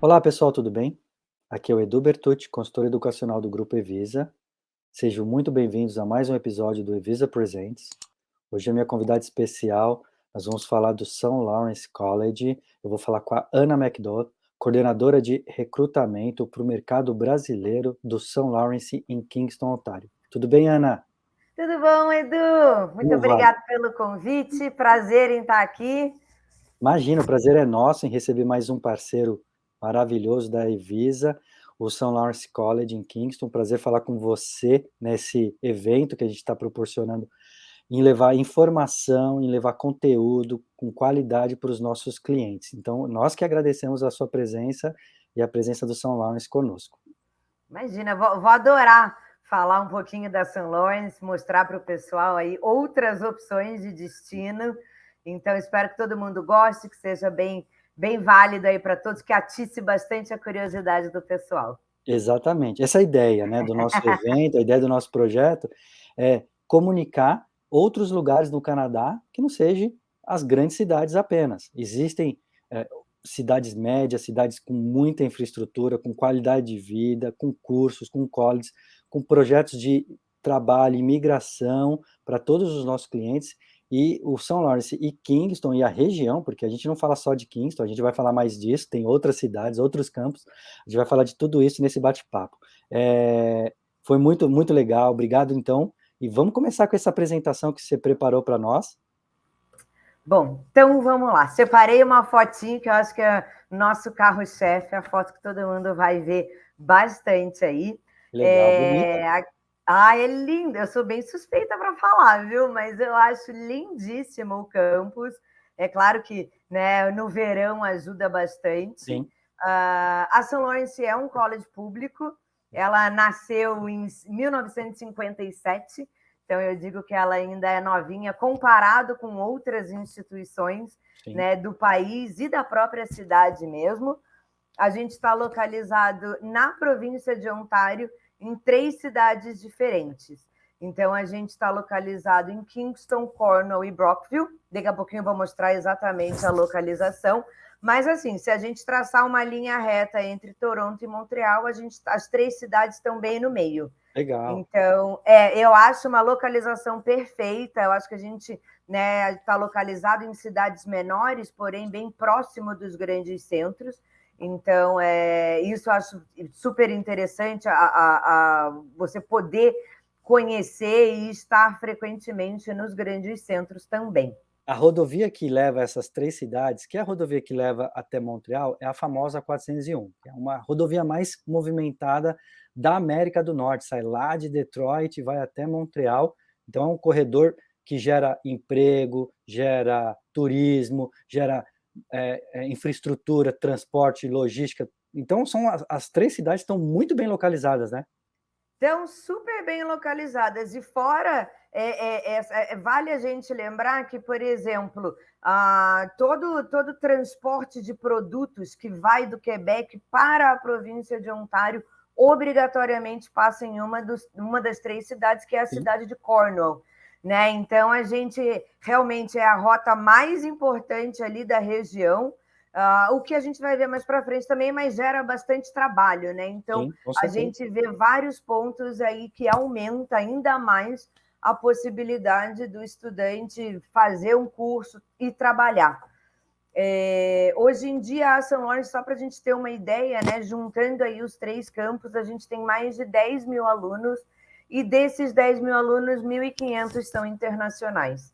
Olá pessoal, tudo bem? Aqui é o Edu Bertucci, consultor educacional do Grupo Evisa. Sejam muito bem-vindos a mais um episódio do Evisa Presents. Hoje é minha convidada especial, nós vamos falar do St. Lawrence College. Eu vou falar com a Ana McDowell, coordenadora de recrutamento para o mercado brasileiro do St. Lawrence em Kingston, Ontário. Tudo bem, Ana? Tudo bom, Edu? Muito Como vai? obrigada pelo convite, prazer em estar aqui. Imagina, o prazer é nosso em receber mais um parceiro maravilhoso da Evisa, o St. Lawrence College em Kingston. Prazer falar com você nesse evento que a gente está proporcionando, em levar informação, em levar conteúdo com qualidade para os nossos clientes. Então, nós que agradecemos a sua presença e a presença do St. Lawrence conosco. Imagina, vou adorar falar um pouquinho da St. Lawrence, mostrar para o pessoal aí outras opções de destino. Então, espero que todo mundo goste, que seja bem válido aí para todos, que atice bastante a curiosidade do pessoal. Exatamente. Essa é a ideia, né, do nosso evento, a ideia do nosso projeto é comunicar outros lugares no Canadá que não seja as grandes cidades apenas. Existem, cidades médias, cidades com muita infraestrutura, com qualidade de vida, com cursos, com colleges, com projetos de trabalho, imigração para todos os nossos clientes, e o São Lawrence e Kingston e a região, porque a gente não fala só de Kingston, a gente vai falar mais disso, tem outras cidades, outros campos, a gente vai falar de tudo isso nesse bate-papo. Foi muito, muito legal, obrigado então, e vamos começar com essa apresentação que você preparou para nós. Bom, então vamos lá. Separei uma fotinho que eu acho que é nosso carro-chefe, a foto que todo mundo vai ver bastante aí. Legal, bonita. É lindo. Eu sou bem suspeita para falar, viu? Mas eu acho lindíssimo o campus. É claro que, né, no verão ajuda bastante. Sim. A St. Lawrence é um college público. Ela nasceu em 1957. Então, eu digo que ela ainda é novinha comparado com outras instituições, né, do país e da própria cidade mesmo. A gente está localizado na província de Ontário, em 3 cidades diferentes. Então, a gente está localizado em Kingston, Cornwall e Brockville. Daqui a pouquinho eu vou mostrar exatamente a localização. Mas, assim, se a gente traçar uma linha reta entre Toronto e Montreal, as 3 cidades estão bem no meio. Legal. Então, eu acho uma localização perfeita. Eu acho que a gente, né, está localizado em cidades menores, porém bem próximo dos grandes centros. Então, isso eu acho super interessante, você poder conhecer e estar frequentemente nos grandes centros também. A rodovia que leva essas 3 cidades, que é a rodovia que leva até Montreal, é a famosa 401, que é uma rodovia mais movimentada da América do Norte, sai lá de Detroit e vai até Montreal. Então é um corredor que gera emprego, gera turismo, gera infraestrutura, transporte, logística. Então são as 3 cidades estão muito bem localizadas, né? Estão super bem localizadas. E fora, vale a gente lembrar que, por exemplo, todo transporte de produtos que vai do Quebec para a província de Ontário obrigatoriamente passa em uma das 3 cidades, que é a Sim. cidade de Cornwall. Né? Então, a gente realmente é a rota mais importante ali da região. O que a gente vai ver mais para frente também, mas gera bastante trabalho, né? Então, Sim, com a certeza. gente vê vários pontos aí que aumenta ainda mais a possibilidade do estudante fazer um curso e trabalhar. Hoje em dia, a St. Lawrence, só para a gente ter uma ideia, né, juntando aí os 3 campos, a gente tem mais de 10 mil alunos, e desses 10 mil alunos, 1.500 são internacionais.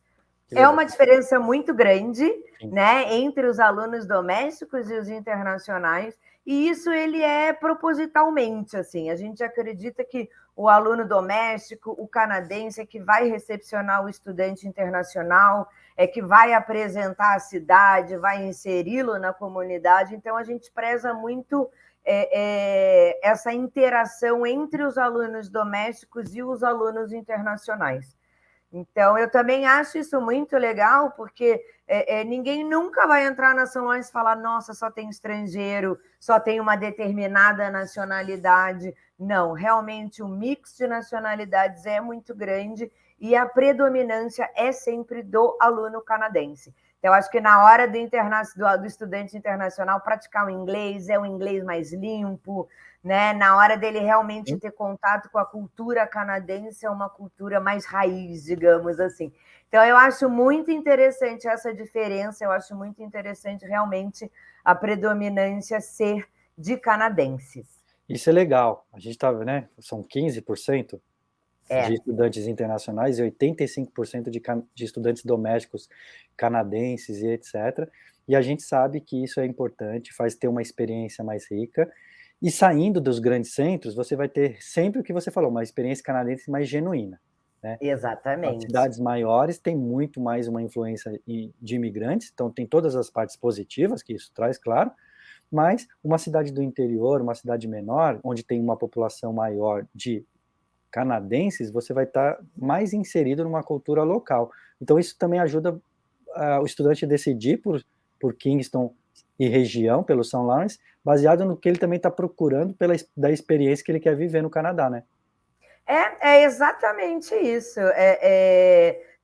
É uma diferença muito grande, né, entre os alunos domésticos e os internacionais, e isso ele é propositalmente, assim, a gente acredita que o aluno doméstico, o canadense, é que vai recepcionar o estudante internacional, é que vai apresentar a cidade, vai inseri-lo na comunidade, então a gente preza muito essa interação entre os alunos domésticos e os alunos internacionais. Então, eu também acho isso muito legal, porque ninguém nunca vai entrar na St. Lawrence e falar, nossa, só tem estrangeiro, só tem uma determinada nacionalidade. Não, realmente o mix de nacionalidades é muito grande e a predominância é sempre do aluno canadense. Então, acho que na hora do estudante internacional praticar o inglês, é um inglês mais limpo, né? Na hora dele realmente ter contato com a cultura canadense, é uma cultura mais raiz, digamos assim. Então, eu acho muito interessante essa diferença, eu acho muito interessante realmente a predominância ser de canadenses. Isso é legal. A gente estava, né? São 15% de estudantes internacionais e 85% de estudantes domésticos canadenses e etc. E a gente sabe que isso é importante, faz ter uma experiência mais rica. E saindo dos grandes centros, você vai ter sempre o que você falou, uma experiência canadense mais genuína, né? As Exatamente. cidades maiores têm muito mais uma influência de imigrantes, então tem todas as partes positivas que isso traz, claro, mas uma cidade do interior, uma cidade menor, onde tem uma população maior de canadenses, você vai estar mais inserido numa cultura local. Então isso também ajuda o estudante a decidir por Kingston e região, pelo São Lawrence, baseado no que ele também está procurando da experiência que ele quer viver no Canadá, né? É exatamente isso.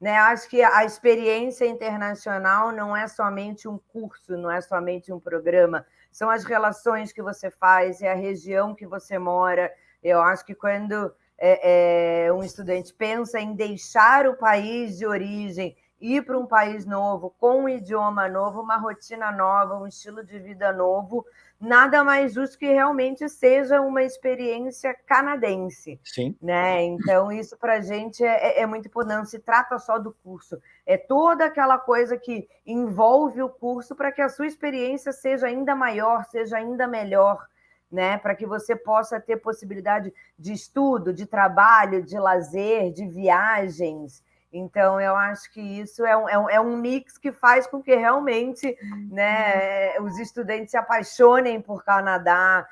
Né, acho que a experiência internacional não é somente um curso, não é somente um programa, são as relações que você faz, é a região que você mora. Eu acho que quando um estudante pensa em deixar o país de origem, ir para um país novo, com um idioma novo, uma rotina nova, um estilo de vida novo, nada mais justo que realmente seja uma experiência canadense. Sim. Né? Então, isso para a gente é muito importante, não se trata só do curso, é toda aquela coisa que envolve o curso para que a sua experiência seja ainda maior, seja ainda melhor, né? Para que você possa ter possibilidade de estudo, de trabalho, de lazer, de viagens. Então, eu acho que isso é um mix que faz com que realmente, né, os estudantes se apaixonem por Canadá,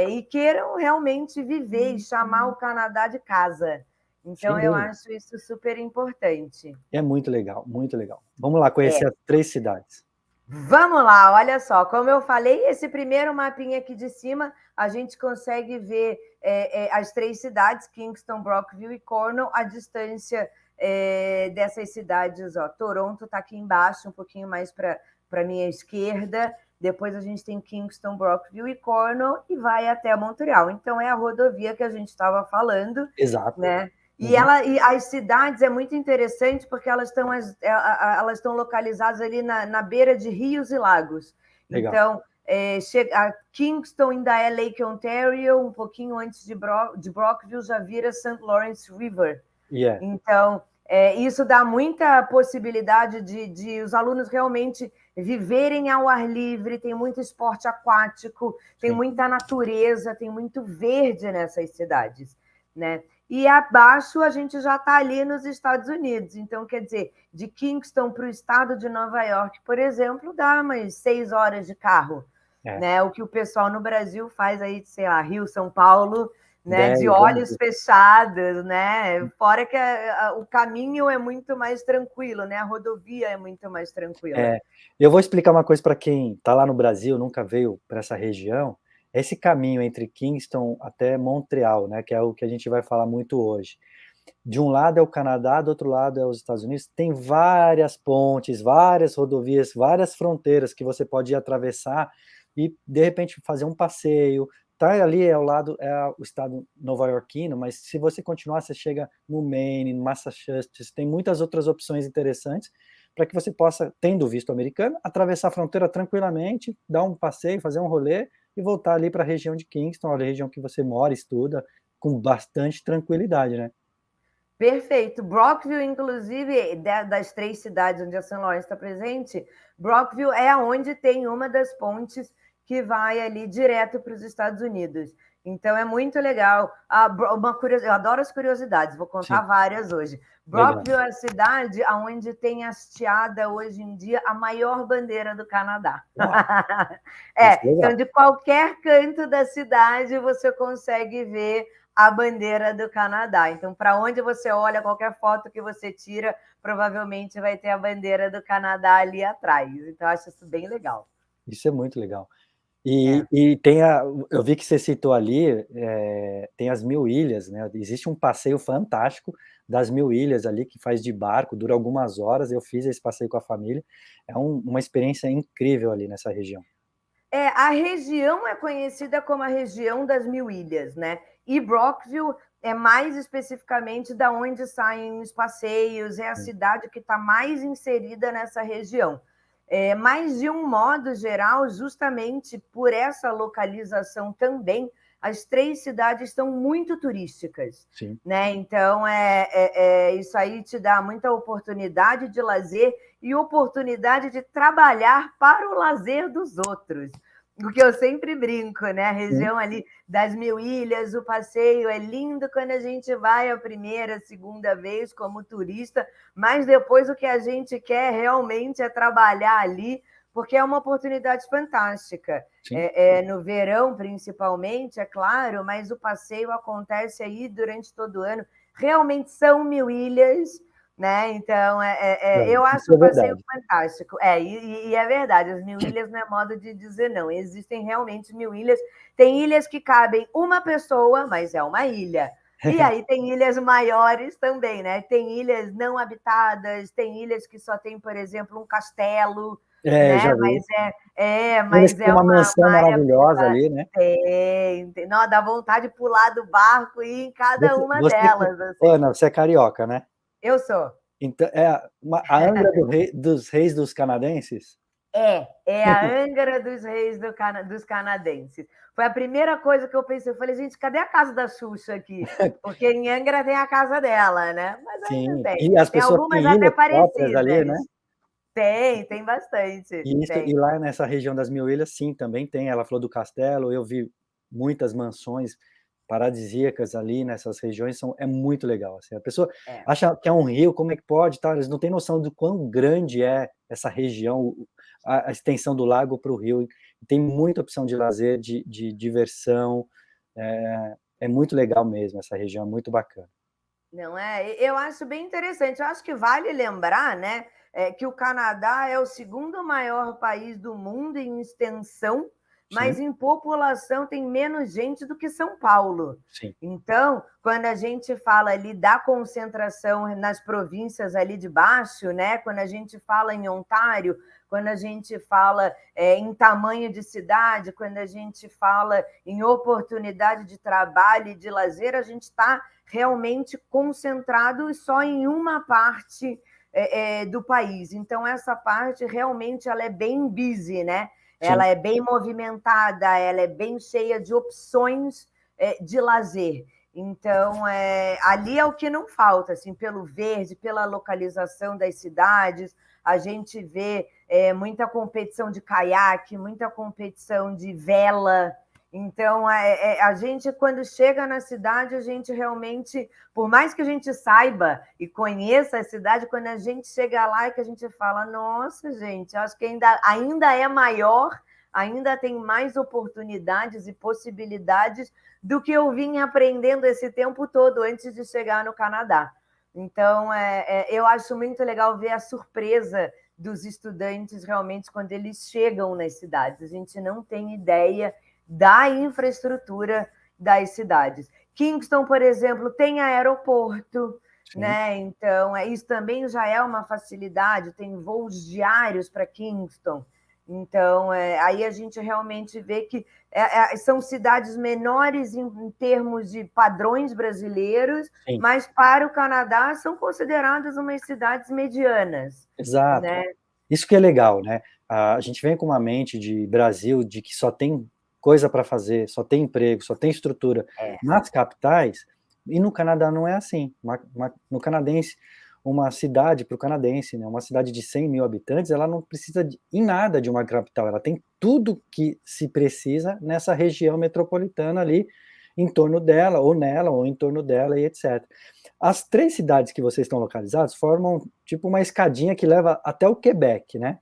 e queiram realmente viver e chamar o Canadá de casa. Então, eu acho isso super importante. É muito legal, muito legal. Vamos lá conhecer as 3 cidades. Vamos lá, olha só, como eu falei, esse primeiro mapinha aqui de cima, a gente consegue ver as 3 cidades, Kingston, Brockville e Cornwall, a distância dessas cidades. Ó, Toronto está aqui embaixo, um pouquinho mais para a minha esquerda, depois a gente tem Kingston, Brockville e Cornwall, e vai até Montreal. Então, é a rodovia que a gente estava falando. Exato. Né? E as cidades é muito interessante porque elas estão localizadas ali na beira de rios e lagos. Legal. Então, a Kingston ainda é Lake Ontario, um pouquinho antes de Brockville já vira St. Lawrence River. Então, isso dá muita possibilidade de os alunos realmente viverem ao ar livre, tem muito esporte aquático, tem muita natureza, tem muito verde nessas cidades, né? E abaixo a gente já está ali nos Estados Unidos. Então, quer dizer, de Kingston para o estado de Nova York, por exemplo, dá umas 6 horas de carro. Né? O que o pessoal no Brasil faz aí, sei lá, Rio, São Paulo, né? De olhos fechados, né? Fora que o caminho é muito mais tranquilo, né? A rodovia é muito mais tranquila. Eu vou explicar uma coisa para quem está lá no Brasil, nunca veio para essa região. Esse caminho entre Kingston até Montreal, né, que é o que a gente vai falar muito hoje. De um lado é o Canadá, do outro lado é os Estados Unidos. Tem várias pontes, várias rodovias, várias fronteiras que você pode ir atravessar e, de repente, fazer um passeio. Tá ali ao lado o estado nova-iorquino, mas se você continuar, você chega no Maine, no Massachusetts, tem muitas outras opções interessantes para que você possa, tendo visto americano, atravessar a fronteira tranquilamente, dar um passeio, fazer um rolê e voltar ali para a região de Kingston, a região que você mora, estuda, com bastante tranquilidade, né? Perfeito. Brockville, inclusive, das 3 cidades onde a St. Lawrence está presente, Brockville é onde tem uma das pontes que vai ali direto para os Estados Unidos. Então, é muito legal. Eu adoro as curiosidades, vou contar várias hoje. Brockville é a cidade onde tem hasteada hoje em dia a maior bandeira do Canadá. Então, de qualquer canto da cidade, você consegue ver a bandeira do Canadá. Então, para onde você olha, qualquer foto que você tira, provavelmente vai ter a bandeira do Canadá ali atrás. Então, eu acho isso bem legal. Isso é muito legal. E, É. e tem eu vi que você citou ali, tem as 1000 ilhas, né? Existe um passeio fantástico das 1000 ilhas ali, que faz de barco, dura algumas horas. Eu fiz esse passeio com a família. É uma experiência incrível ali nessa região. A região é conhecida como a região das 1000 ilhas, né? E Brockville é mais especificamente da onde saem os passeios, é a cidade que está mais inserida nessa região. Mas, de um modo geral, justamente por essa localização também, as 3 cidades são muito turísticas. Sim. Né? Então, isso aí te dá muita oportunidade de lazer e oportunidade de trabalhar para o lazer dos outros. O que eu sempre brinco, né? A região ali das 1000 ilhas, o passeio é lindo quando a gente vai a primeira, segunda vez como turista, mas depois o que a gente quer realmente é trabalhar ali, porque é uma oportunidade fantástica. No verão, principalmente, é claro, mas o passeio acontece aí durante todo o ano. Realmente são 1000 ilhas, né? Então, eu Isso acho é o passeio verdade. fantástico. E é verdade, as 1000 ilhas não é modo de dizer não. Existem realmente 1000 ilhas. Tem ilhas que cabem uma pessoa, mas é uma ilha. E aí tem ilhas maiores também, né? Tem ilhas não habitadas, tem ilhas que só tem, por exemplo, um castelo, Já né? vi. Eles Mas têm é uma uma mansão área maravilhosa privada. ali, né? Não, dá vontade de pular do barco e ir em cada uma delas, assim. Ana, você é carioca, né? Eu sou. Então, a Angra dos Reis dos Canadenses? É a Angra dos Reis dos canadenses. Foi a primeira coisa que eu pensei. Eu falei, gente, cadê a casa da Xuxa aqui? Porque em Angra tem a casa dela, né? Mas ainda Sim, tem. e as Tem pessoas algumas têm até ilhas próprias ali, né? parecidas. Tem bastante. E Tem. lá nessa região das 1000 ilhas, sim, também tem. Ela falou do castelo, eu vi muitas mansões paradisíacas ali nessas regiões, é muito legal. Assim, a pessoa É. acha que é um rio, como é que pode? Tá? Eles não têm noção do quão grande é essa região, a extensão do lago para o rio. Tem muita opção de lazer, de diversão. É muito legal mesmo, essa região é muito bacana. Não é? Eu acho bem interessante. Eu acho que vale lembrar, né, que o Canadá é o segundo maior país do mundo em extensão, mas Sim, em população tem menos gente do que São Paulo. sim, Então, quando a gente fala ali da concentração nas províncias ali de baixo, né, quando a gente fala em Ontário, quando a gente fala em tamanho de cidade, quando a gente fala em oportunidade de trabalho e de lazer, a gente está realmente concentrado só em uma parte do país. Então, essa parte realmente ela é bem busy, né? Ela sim, é bem movimentada, ela é bem cheia de opções de lazer. Então, ali é o que não falta, assim, pelo verde, pela localização das cidades, a gente vê muita competição de caiaque, muita competição de vela. Então, a gente, quando chega na cidade, a gente realmente, por mais que a gente saiba e conheça a cidade, quando a gente chega lá é que a gente fala, nossa, gente, acho que ainda é maior, ainda tem mais oportunidades e possibilidades do que eu vim aprendendo esse tempo todo antes de chegar no Canadá. Então, eu acho muito legal ver a surpresa dos estudantes realmente quando eles chegam nas cidades. A gente não tem ideia da infraestrutura das cidades. Kingston, por exemplo, tem aeroporto, sim. né? Então, isso também já é uma facilidade, tem voos diários para Kingston. Então, aí a gente realmente vê que são cidades menores em termos de padrões brasileiros, Sim, mas para o Canadá são consideradas umas cidades medianas, exato. né? Isso que é legal, né? A gente vem com uma mente de Brasil, de que só tem coisa para fazer, só tem emprego, só tem estrutura É. nas capitais, e no Canadá não é assim. No canadense, uma cidade para o canadense, né, uma cidade de 100 mil habitantes, ela não precisa em nada de uma capital, ela tem tudo que se precisa nessa região metropolitana ali, em torno dela, ou nela, ou em torno dela, e etc. As 3 cidades que vocês estão localizados formam tipo uma escadinha que leva até o Quebec, né?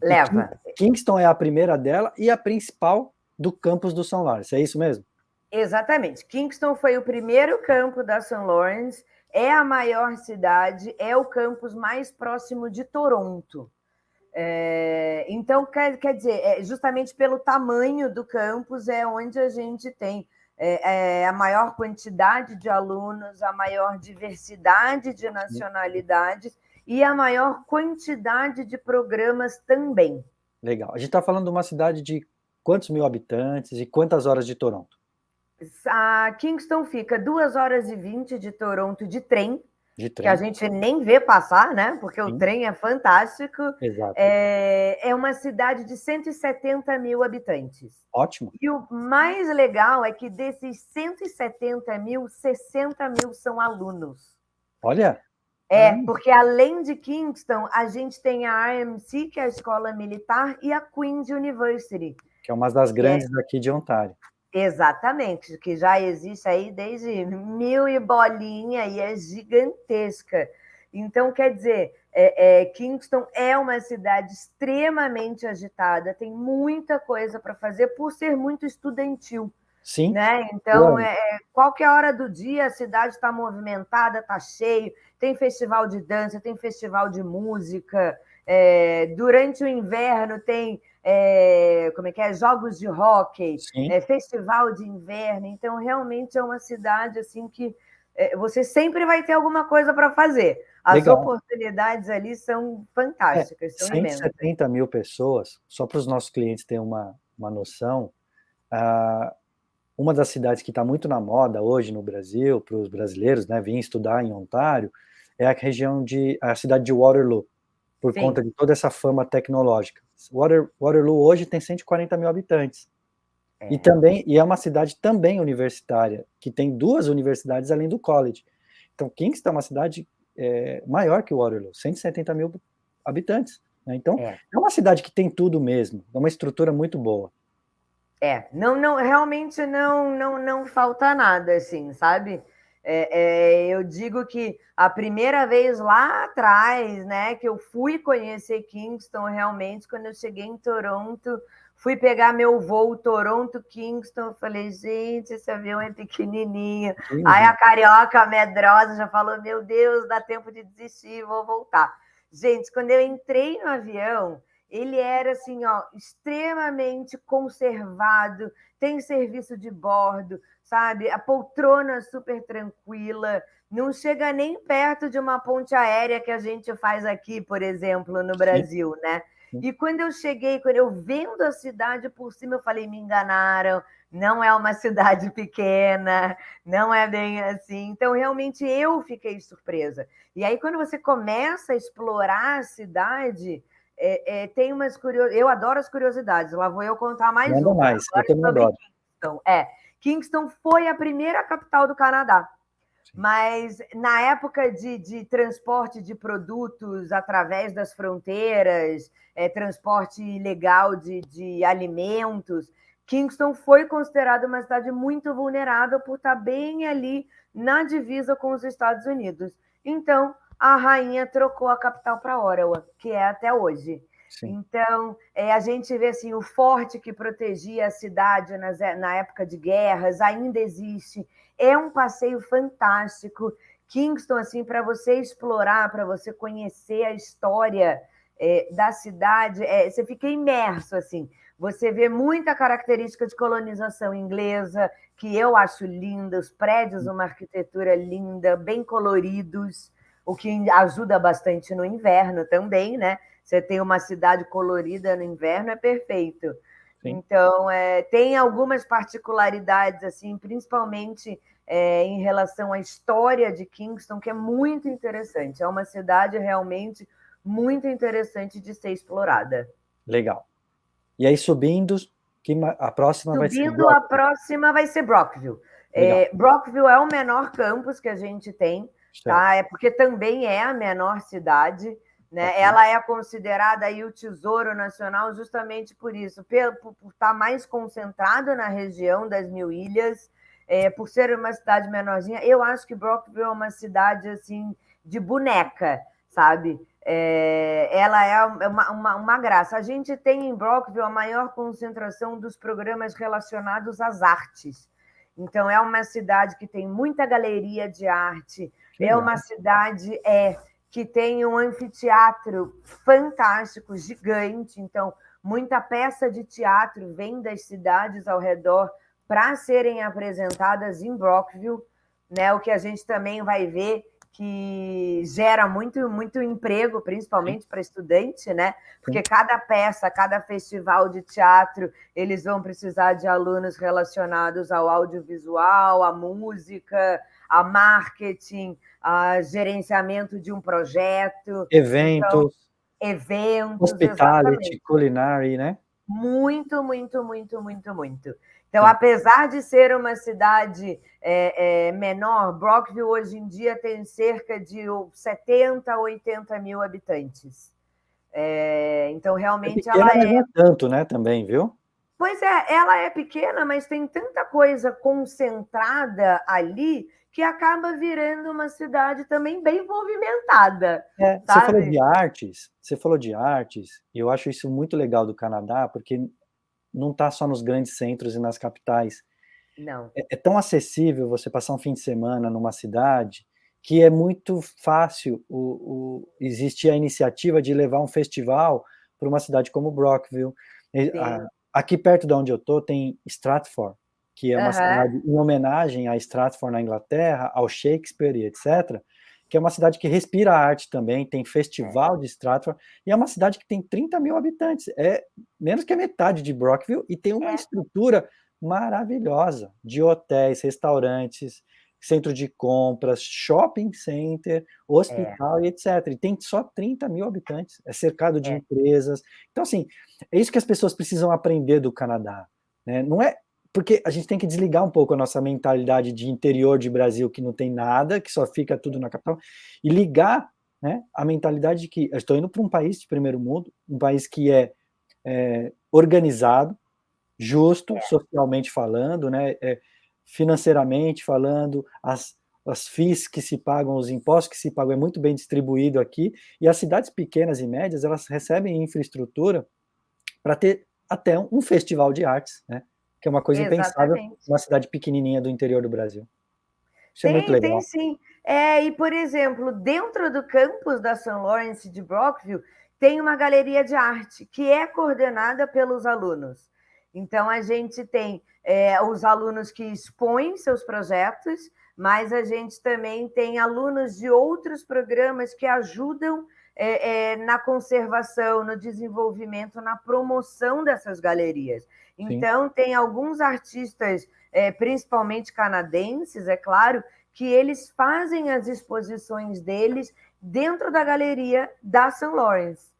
E Leva. Kingston é a primeira dela e a principal do campus do São Lawrence, é isso mesmo? Exatamente. Kingston foi o primeiro campo da St. Lawrence, é a maior cidade, é o campus mais próximo de Toronto. Então, quer dizer, justamente pelo tamanho do campus é onde a gente tem a maior quantidade de alunos, a maior diversidade de nacionalidades e a maior quantidade de programas também. Legal. A gente está falando de uma cidade de quantos mil habitantes e quantas horas de Toronto? A Kingston fica 2 horas e 20 de Toronto de trem, De que a trem? gente nem vê passar, né? Porque o Sim, trem é fantástico. exato. É uma cidade de 170 mil habitantes. Ótimo. E o mais legal é que desses 170 mil, 60 mil são alunos. Olha, caramba, Porque além de Kingston, a gente tem a RMC, que é a escola militar, e a Queen's University. que é uma das grandes daqui de Ontário. Exatamente, que já existe aí desde 1000 e bolinha e é gigantesca. Então, quer dizer, Kingston é uma cidade extremamente agitada, tem muita coisa para fazer por ser muito estudantil. Sim. Né? Então, qualquer hora do dia a cidade está movimentada, está cheio, tem festival de dança, tem festival de música, durante o inverno tem jogos de hóquei, festival de inverno. Então, realmente é uma cidade assim que você sempre vai ter alguma coisa para fazer. As Legal. oportunidades ali são fantásticas, são 170 mil pessoas, só para os nossos clientes terem uma noção, uma das cidades que está muito na moda hoje no Brasil, para os brasileiros, né, virem estudar em Ontário, é a cidade de Waterloo, por conta de toda essa fama tecnológica. Waterloo hoje tem 140 mil habitantes. E é uma cidade também universitária, que tem 2 universidades além do college. Então, Kingston é uma cidade maior que Waterloo, 170 mil habitantes. Né? Então, é uma cidade que tem tudo mesmo, é uma estrutura muito boa. Não, realmente não falta nada, assim, sabe? Eu digo que a primeira vez lá atrás, né, que eu fui conhecer Kingston, realmente, quando eu cheguei em Toronto, fui pegar meu voo Toronto-Kingston, eu falei, gente, esse avião é pequenininho. Aí a carioca medrosa já falou, meu Deus, dá tempo de desistir, vou voltar. Gente, quando eu entrei no avião, ele era assim, extremamente conservado, tem serviço de bordo, sabe? A poltrona super tranquila, não chega nem perto de uma ponte aérea que a gente faz aqui, por exemplo, no Brasil, né? E quando eu cheguei, quando eu vendo a cidade por cima, eu falei, me enganaram, não é uma cidade pequena, não é bem assim. Então, realmente, eu fiquei surpresa. E aí, quando você começa a explorar a cidade, tem umas curiosidades. Eu adoro as curiosidades, lá vou eu contar mais Manda uma. mais, eu também adoro. Kingston. Kingston foi a primeira capital do Canadá. Mas na época de transporte de produtos através das fronteiras, transporte ilegal de alimentos, Kingston foi considerada uma cidade muito vulnerável por estar bem ali na divisa com os Estados Unidos. Então, a rainha trocou a capital para Ottawa, que é até hoje. Sim. Então, a gente vê assim, o forte que protegia a cidade na época de guerras ainda existe. É um passeio fantástico. Kingston, assim, para você explorar, para você conhecer a história da cidade, você fica imerso, assim. Você vê muita característica de colonização inglesa, que eu acho linda, os prédios, uma arquitetura linda, bem coloridos, o que ajuda bastante no inverno também, né? Você tem uma cidade colorida no inverno, é perfeito. Sim. Então, tem algumas particularidades, assim, principalmente em relação à história de Kingston, que é muito interessante. É uma cidade realmente muito interessante de ser explorada. Legal. E aí, subindo, a próxima vai ser Brockville. A próxima vai ser Brockville. Brockville é o menor campus que a gente tem, tá? Porque também é a menor cidade. Né? Ela é considerada aí o tesouro nacional justamente por isso, por estar mais concentrado na região das Mil Ilhas, por ser uma cidade menorzinha. Eu acho que Brockville é uma cidade assim de boneca, sabe? Ela é uma graça. A gente tem em Brockville a maior concentração dos programas relacionados às artes. Então, é uma cidade que tem muita galeria de arte, uma cidade que tem um anfiteatro fantástico, gigante. Então, muita peça de teatro vem das cidades ao redor para serem apresentadas em Brockville, né? O que a gente também vai ver que gera muito emprego, principalmente para estudante, né? Porque cada peça, cada festival de teatro, eles vão precisar de alunos relacionados ao audiovisual, à música, a marketing, a gerenciamento de um projeto. Eventos. Então, eventos, Hospitality, exatamente. culinária, né? Muito. Então, apesar de ser uma cidade menor, Brockville hoje em dia tem cerca de 70 a 80 mil habitantes. Então, realmente, pequena, ela mas não é tanto, né, também, viu? Pois é, ela é pequena, mas tem tanta coisa concentrada ali que acaba virando uma cidade também bem movimentada, Você falou de artes, e eu acho isso muito legal do Canadá, porque não está só nos grandes centros e nas capitais. Não. É tão acessível você passar um fim de semana numa cidade que é muito fácil existir a iniciativa de levar um festival para uma cidade como Brockville. Aqui perto de onde eu estou tem Stratford, que é uma cidade em homenagem a Stratford na Inglaterra, ao Shakespeare e etc., que é uma cidade que respira arte também, tem festival de Stratford, e é uma cidade que tem 30 mil habitantes, é menos que a metade de Brockville, e tem uma estrutura maravilhosa, de hotéis, restaurantes, centro de compras, shopping center, hospital e etc. E tem só 30 mil habitantes, é cercado de empresas. Então, assim, é isso que as pessoas precisam aprender do Canadá, né? Não é porque a gente tem que desligar um pouco a nossa mentalidade de interior de Brasil, que não tem nada, que só fica tudo na capital, e ligar, né, a mentalidade de que eu estou indo para um país de primeiro mundo, um país que é organizado, justo, socialmente falando, né, financeiramente falando, as FIIs que se pagam, os impostos que se pagam, é muito bem distribuído aqui, e as cidades pequenas e médias, elas recebem infraestrutura para ter até um festival de artes, né, que é uma coisa impensável numa cidade pequenininha do interior do Brasil. Isso é muito legal. Tem sim. E, por exemplo, dentro do campus da St. Lawrence de Brockville, tem uma galeria de arte que é coordenada pelos alunos. Então, a gente tem os alunos que expõem seus projetos, mas a gente também tem alunos de outros programas que ajudam na conservação, no desenvolvimento, na promoção dessas galerias. Então, tem alguns artistas, principalmente canadenses, é claro, que eles fazem as exposições deles dentro da galeria da St. Lawrence.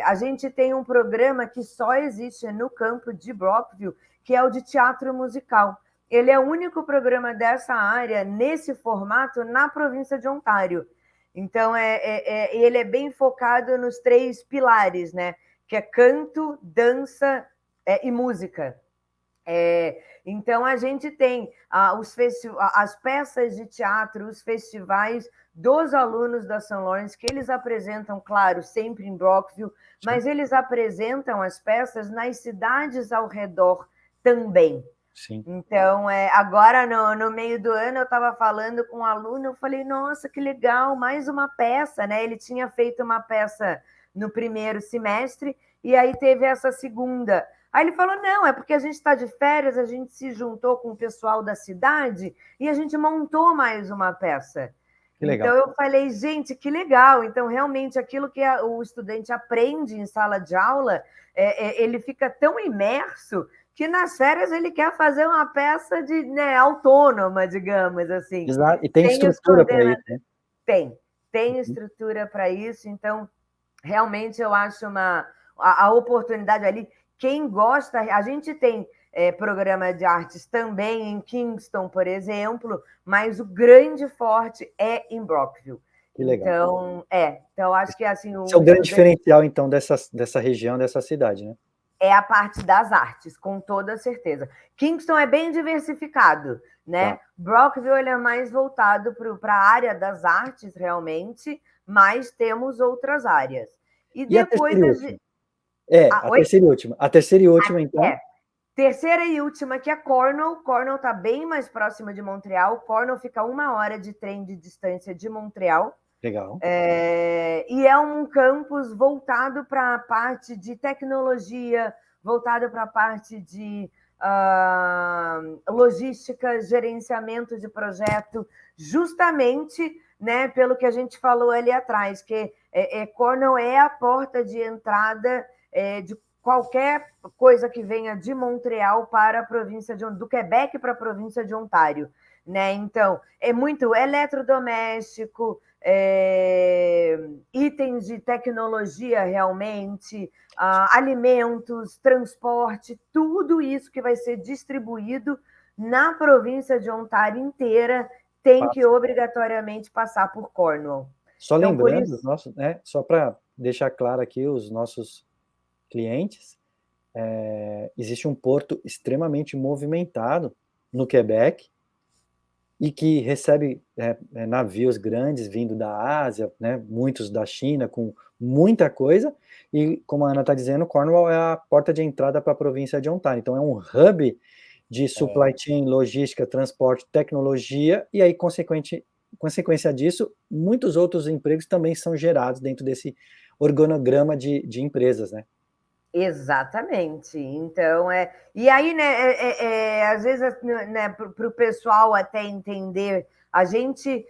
A gente tem um programa que só existe no campo de Brockville, que é o de teatro musical. Ele é o único programa dessa área, nesse formato, na província de Ontário. Então, ele é bem focado nos 3 pilares, né? Que é canto, dança e música. Então, a gente tem as peças de teatro, os festivais dos alunos da St. Lawrence, que eles apresentam, claro, sempre em Brockville, mas eles apresentam as peças nas cidades ao redor também. Então, agora, no meio do ano, eu estava falando com um aluno, eu falei, nossa, que legal, mais uma peça, né? Ele tinha feito uma peça no primeiro semestre, e aí teve essa segunda. Aí ele falou, não, é porque a gente está de férias, a gente se juntou com o pessoal da cidade e a gente montou mais uma peça. Então, eu falei, gente, que legal. Então, realmente, aquilo que o estudante aprende em sala de aula, ele fica tão imerso que nas férias ele quer fazer uma peça autônoma, digamos assim. Exato, e tem estrutura para isso, né? Tem estrutura para isso. Então, realmente, eu acho a oportunidade ali. Quem gosta, a gente tem programa de artes também em Kingston, por exemplo, mas o grande forte é em Brockville. Que legal. Então acho que assim... Esse é o grande diferencial, então, dessa região, dessa cidade, né? É a parte das artes, com toda certeza. Kingston é bem diversificado, né? Brockville ele é mais voltado para a área das artes, realmente, mas temos outras áreas. E depois... A terceira e última, então. Terceira e última, que é Cornwall. Cornwall está bem mais próxima de Montreal. Cornwall fica 1 hora de trem de distância de Montreal. Legal. E é um campus voltado para a parte de tecnologia, voltado para a parte de logística, gerenciamento de projeto, justamente, né, pelo que a gente falou ali atrás, que Cornell é a porta de entrada de qualquer coisa que venha de Montreal para a província do Quebec para a província de Ontário. Né? Então, é muito eletrodoméstico, itens de tecnologia realmente, alimentos, transporte, tudo isso que vai ser distribuído na província de Ontário inteira tem que obrigatoriamente passar por Cornwall. Só então, lembrando, só para deixar claro aqui os nossos clientes, existe um porto extremamente movimentado no Quebec, e que recebe navios grandes vindo da Ásia, né, muitos da China, com muita coisa, e como a Ana está dizendo, Cornwall é a porta de entrada para a província de Ontário, então é um hub de supply chain, logística, transporte, tecnologia, e aí, consequência disso, muitos outros empregos também são gerados dentro desse organograma de empresas, né? Exatamente. Então, e aí, né, às vezes, né, para o pessoal até entender, a gente,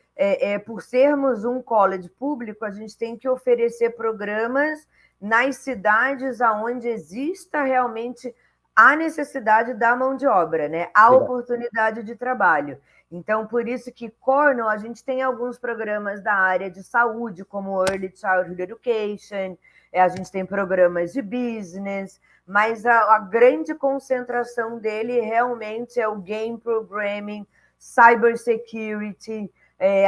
por sermos um college público, a gente tem que oferecer programas nas cidades onde exista realmente a necessidade da mão de obra, né, a oportunidade de trabalho. Então, por isso que Cornell, a gente tem alguns programas da área de saúde, como Early Childhood Education, a gente tem programas de business, mas a grande concentração dele realmente é o game programming, cybersecurity,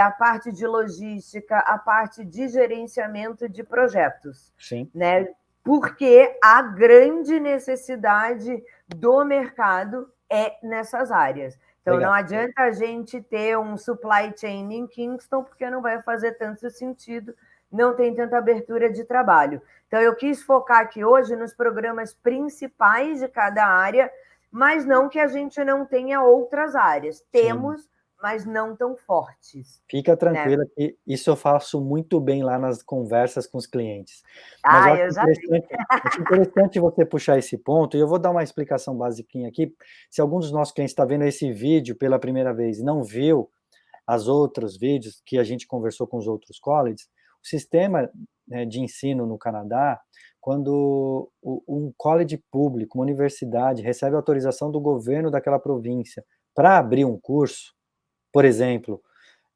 a parte de logística, a parte de gerenciamento de projetos. Sim. Né? Porque a grande necessidade do mercado é nessas áreas. Então, Legal. Não adianta a gente ter um supply chain em Kingston, porque não vai fazer tanto sentido, não tem tanta abertura de trabalho. Então, eu quis focar aqui hoje nos programas principais de cada área, mas não que a gente não tenha outras áreas. Temos, Sim. Mas não tão fortes. Fica tranquila, né? Que isso eu faço muito bem lá nas conversas com os clientes. Mas eu já acho interessante você puxar esse ponto, e eu vou dar uma explicação basiquinha aqui. Se algum dos nossos clientes está vendo esse vídeo pela primeira vez e não viu os outros vídeos que a gente conversou com os outros colleges, o sistema de ensino no Canadá, quando um college público, uma universidade, recebe autorização do governo daquela província para abrir um curso, por exemplo,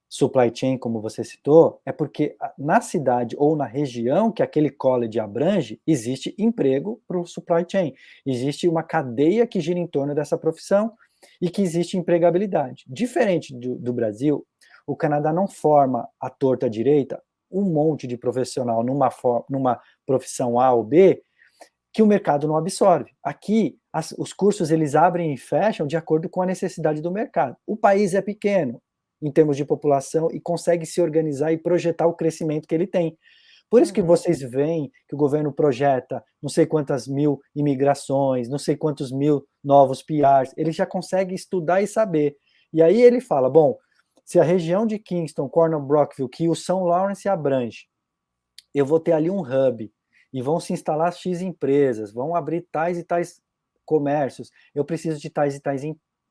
supply chain, como você citou, é porque na cidade ou na região que aquele college abrange, existe emprego para o supply chain, existe uma cadeia que gira em torno dessa profissão e que existe empregabilidade. Diferente do Brasil, o Canadá não forma à torta direita um monte de profissional numa profissão A ou B que o mercado não absorve. Aqui, os cursos eles abrem e fecham de acordo com a necessidade do mercado. O país é pequeno em termos de população e consegue se organizar e projetar o crescimento que ele tem. Por isso que vocês veem que o governo projeta não sei quantas mil imigrações, não sei quantos mil novos PRs, ele já consegue estudar e saber. E aí ele fala, bom, se a região de Kingston, Cornwall, Brockville, que o São Lawrence abrange, eu vou ter ali um hub, e vão se instalar X empresas, vão abrir tais e tais comércios, eu preciso de tais e tais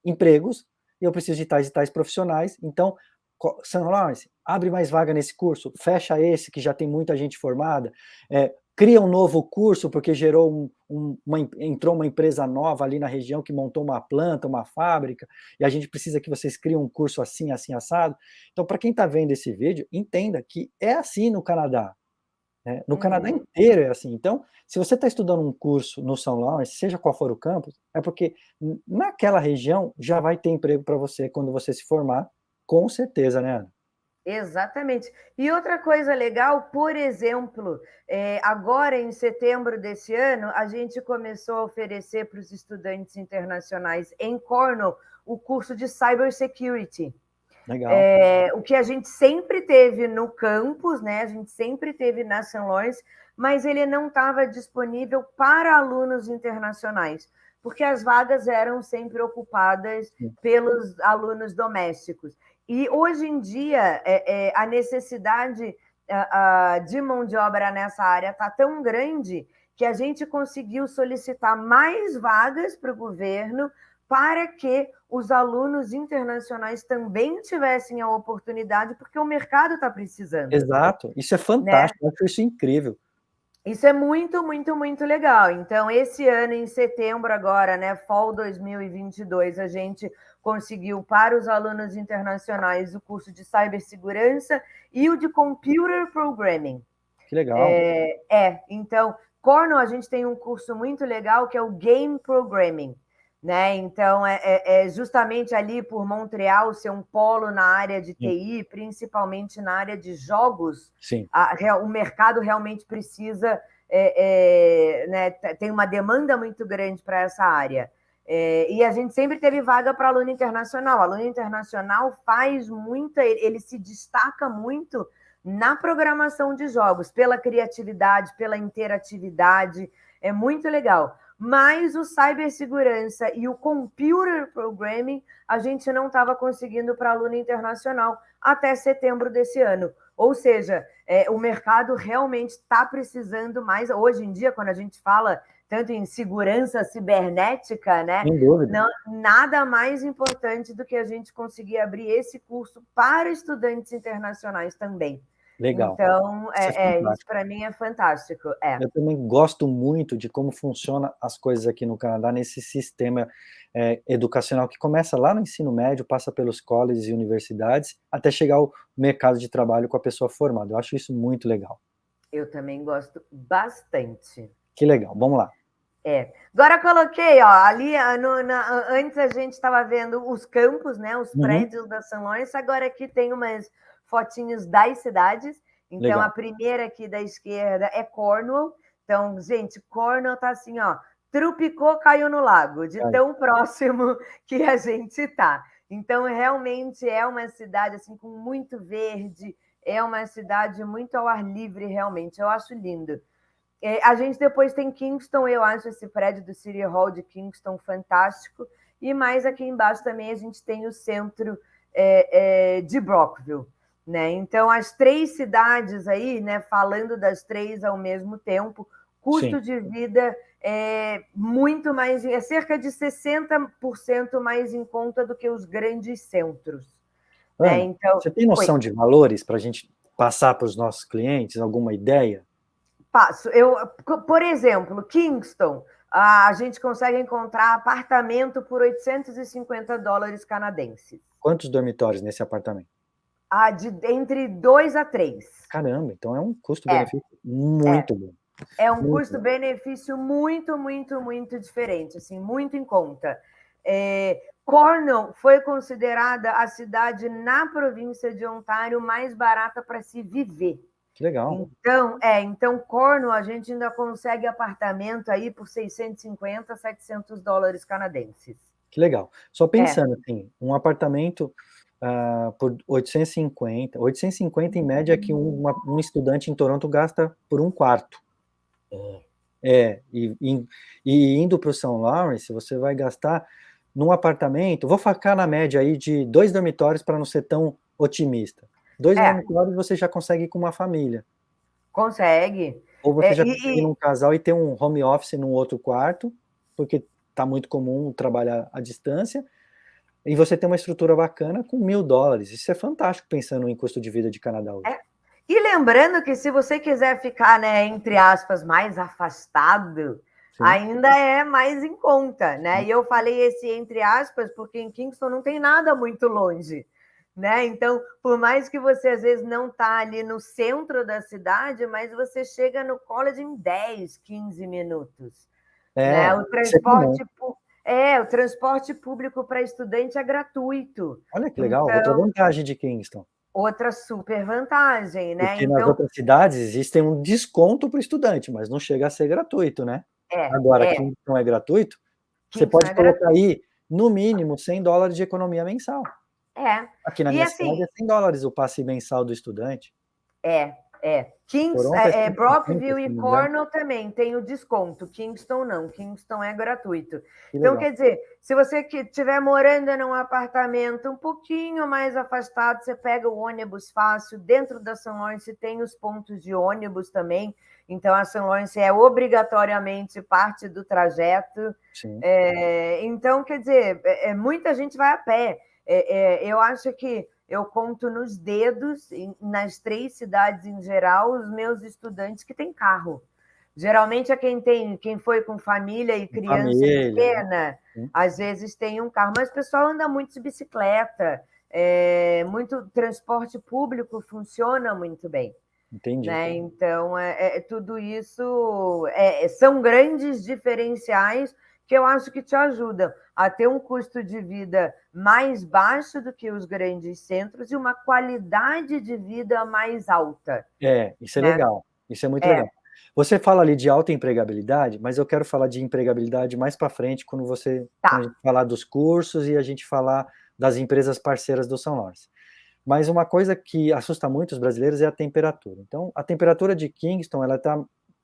empregos, e eu preciso de tais e tais profissionais, então, São Lawrence, abre mais vaga nesse curso, fecha esse que já tem muita gente formada, cria um novo curso, porque entrou uma empresa nova ali na região que montou uma planta, uma fábrica, e a gente precisa que vocês criem um curso assim, assim, assado. Então, para quem está vendo esse vídeo, entenda que é assim no Canadá. No Canadá inteiro é assim. Então, se você está estudando um curso no São Lawrence, seja qual for o campus, é porque naquela região já vai ter emprego para você quando você se formar, com certeza, né, Ana? Exatamente. E outra coisa legal, por exemplo, agora em setembro desse ano, a gente começou a oferecer para os estudantes internacionais em Cornwall o curso de Cybersecurity. Legal. O que a gente sempre teve no campus, né? A gente sempre teve na St. Lawrence, mas ele não estava disponível para alunos internacionais, porque as vagas eram sempre ocupadas pelos alunos domésticos. E hoje em dia, a necessidade de mão de obra nessa área está tão grande que a gente conseguiu solicitar mais vagas para o governo para que os alunos internacionais também tivessem a oportunidade, porque o mercado está precisando. Exato, isso é Né? fantástico, eu acho isso incrível. Isso é muito, muito, muito legal. Então, esse ano, em setembro agora, né, Fall 2022, a gente conseguiu para os alunos internacionais o curso de cibersegurança e o de computer programming. Que legal. Então, Cornell, a gente tem um curso muito legal que é o Game Programming, né? Então, é justamente ali por Montreal ser um polo na área de TI, principalmente na área de jogos. Sim. O mercado realmente precisa, né, tem uma demanda muito grande para essa área. E a gente sempre teve vaga para aluno internacional. O aluno internacional faz muita, ele se destaca muito na programação de jogos, pela criatividade, pela interatividade, é muito legal. Mas o cibersegurança e o computer programming a gente não estava conseguindo para aluno internacional até setembro desse ano. Ou seja, o mercado realmente está precisando mais. Hoje em dia, quando a gente fala tanto em segurança cibernética, né? Sem dúvida. Não, nada mais importante do que a gente conseguir abrir esse curso para estudantes internacionais também. Legal. Então, Isso isso para mim é fantástico. Eu também gosto muito de como funciona as coisas aqui no Canadá, nesse sistema educacional que começa lá no ensino médio, passa pelos colleges e universidades, até chegar ao mercado de trabalho com a pessoa formada. Eu acho isso muito legal. Eu também gosto bastante. Que legal, vamos lá. Agora coloquei, ó, ali antes a gente estava vendo os campos, né, os prédios da St. Lawrence, agora aqui tem umas fotinhos das cidades. Então, legal. A primeira aqui da esquerda é Cornwall. Então, gente, Cornwall tá assim, ó, trupicou, caiu no lago, de tão próximo que a gente tá. Então, realmente é uma cidade assim com muito verde, é uma cidade muito ao ar livre, realmente. Eu acho lindo. A gente depois tem Kingston, eu acho esse prédio do City Hall de Kingston fantástico. E mais aqui embaixo também a gente tem o centro de Brockville. Né? Então, as três cidades aí, né, falando das três ao mesmo tempo, custo Sim. de vida é muito mais, é cerca de 60% mais em conta do que os grandes centros. Ana, né? Então, você tem noção de valores para a gente passar para os nossos clientes? Alguma ideia? Passo. Por exemplo, Kingston, a gente consegue encontrar apartamento por $850 canadenses. Quantos dormitórios nesse apartamento? Entre 2 a 3. Caramba, então é um custo-benefício muito bom. É um custo-benefício muito, muito, muito diferente, assim, muito em conta. Cornwall foi considerada a cidade na província de Ontário mais barata para se viver. Que legal. Então Cornwall a gente ainda consegue apartamento aí por $650, $700 canadenses. Que legal. Só pensando assim, um apartamento por 850 em média que um estudante em Toronto gasta por um quarto. E indo para o St. Lawrence, você vai gastar num apartamento, vou ficar na média aí de 2 dormitórios para não ser tão otimista. 2 dormitórios você já consegue ir com uma família. Consegue. Ou você já consegue ir num casal e ter um home office num outro quarto, porque está muito comum trabalhar à distância, e você tem uma estrutura bacana com $1.000. Isso é fantástico pensando em custo de vida de Canadá hoje. E lembrando que se você quiser ficar, né, entre aspas, mais afastado, Sim. ainda é mais em conta, né? E eu falei esse entre aspas porque em Kingston não tem nada muito longe, né? Então, por mais que você às vezes não está ali no centro da cidade, mas você chega no college em 10, 15 minutos. Né? O transporte público para estudante é gratuito. Olha que legal, outra vantagem de Kingston. Outra super vantagem, né? Porque nas outras cidades existem um desconto para o estudante, mas não chega a ser gratuito, né? Agora, Kingston é gratuito, você pode colocar aí, no mínimo, $100 de economia mensal. Aqui na minha cidade é $100 o passe mensal do estudante. Toronto é 160, Brockville se e não me engano. Cornwall também tem o desconto. Kingston não, Kingston é gratuito. Que Então, legal. quer dizer, se você estiver morando num apartamento um pouquinho mais afastado, você pega o ônibus fácil. Dentro da São Lawrence tem os pontos de ônibus também. Então, a São Lawrence é obrigatoriamente parte do trajeto. Sim. Então, quer dizer, muita gente vai a pé. Eu acho que eu conto nos dedos, nas 3 cidades em geral, os meus estudantes que têm carro. Geralmente é quem foi com família e criança Família, né? pequena, Sim. às vezes tem um carro, mas o pessoal anda muito de bicicleta, muito transporte público funciona muito bem. Entendi. Né? Então, tudo isso são grandes diferenciais que eu acho que te ajudam a ter um custo de vida mais baixo do que os grandes centros e uma qualidade de vida mais alta. Isso é Né? legal. Isso é muito legal. Você fala ali de alta empregabilidade, mas eu quero falar de empregabilidade mais para frente, quando a gente falar dos cursos e a gente falar das empresas parceiras do São Lawrence. Mas uma coisa que assusta muito os brasileiros é a temperatura. Então, a temperatura de Kingston,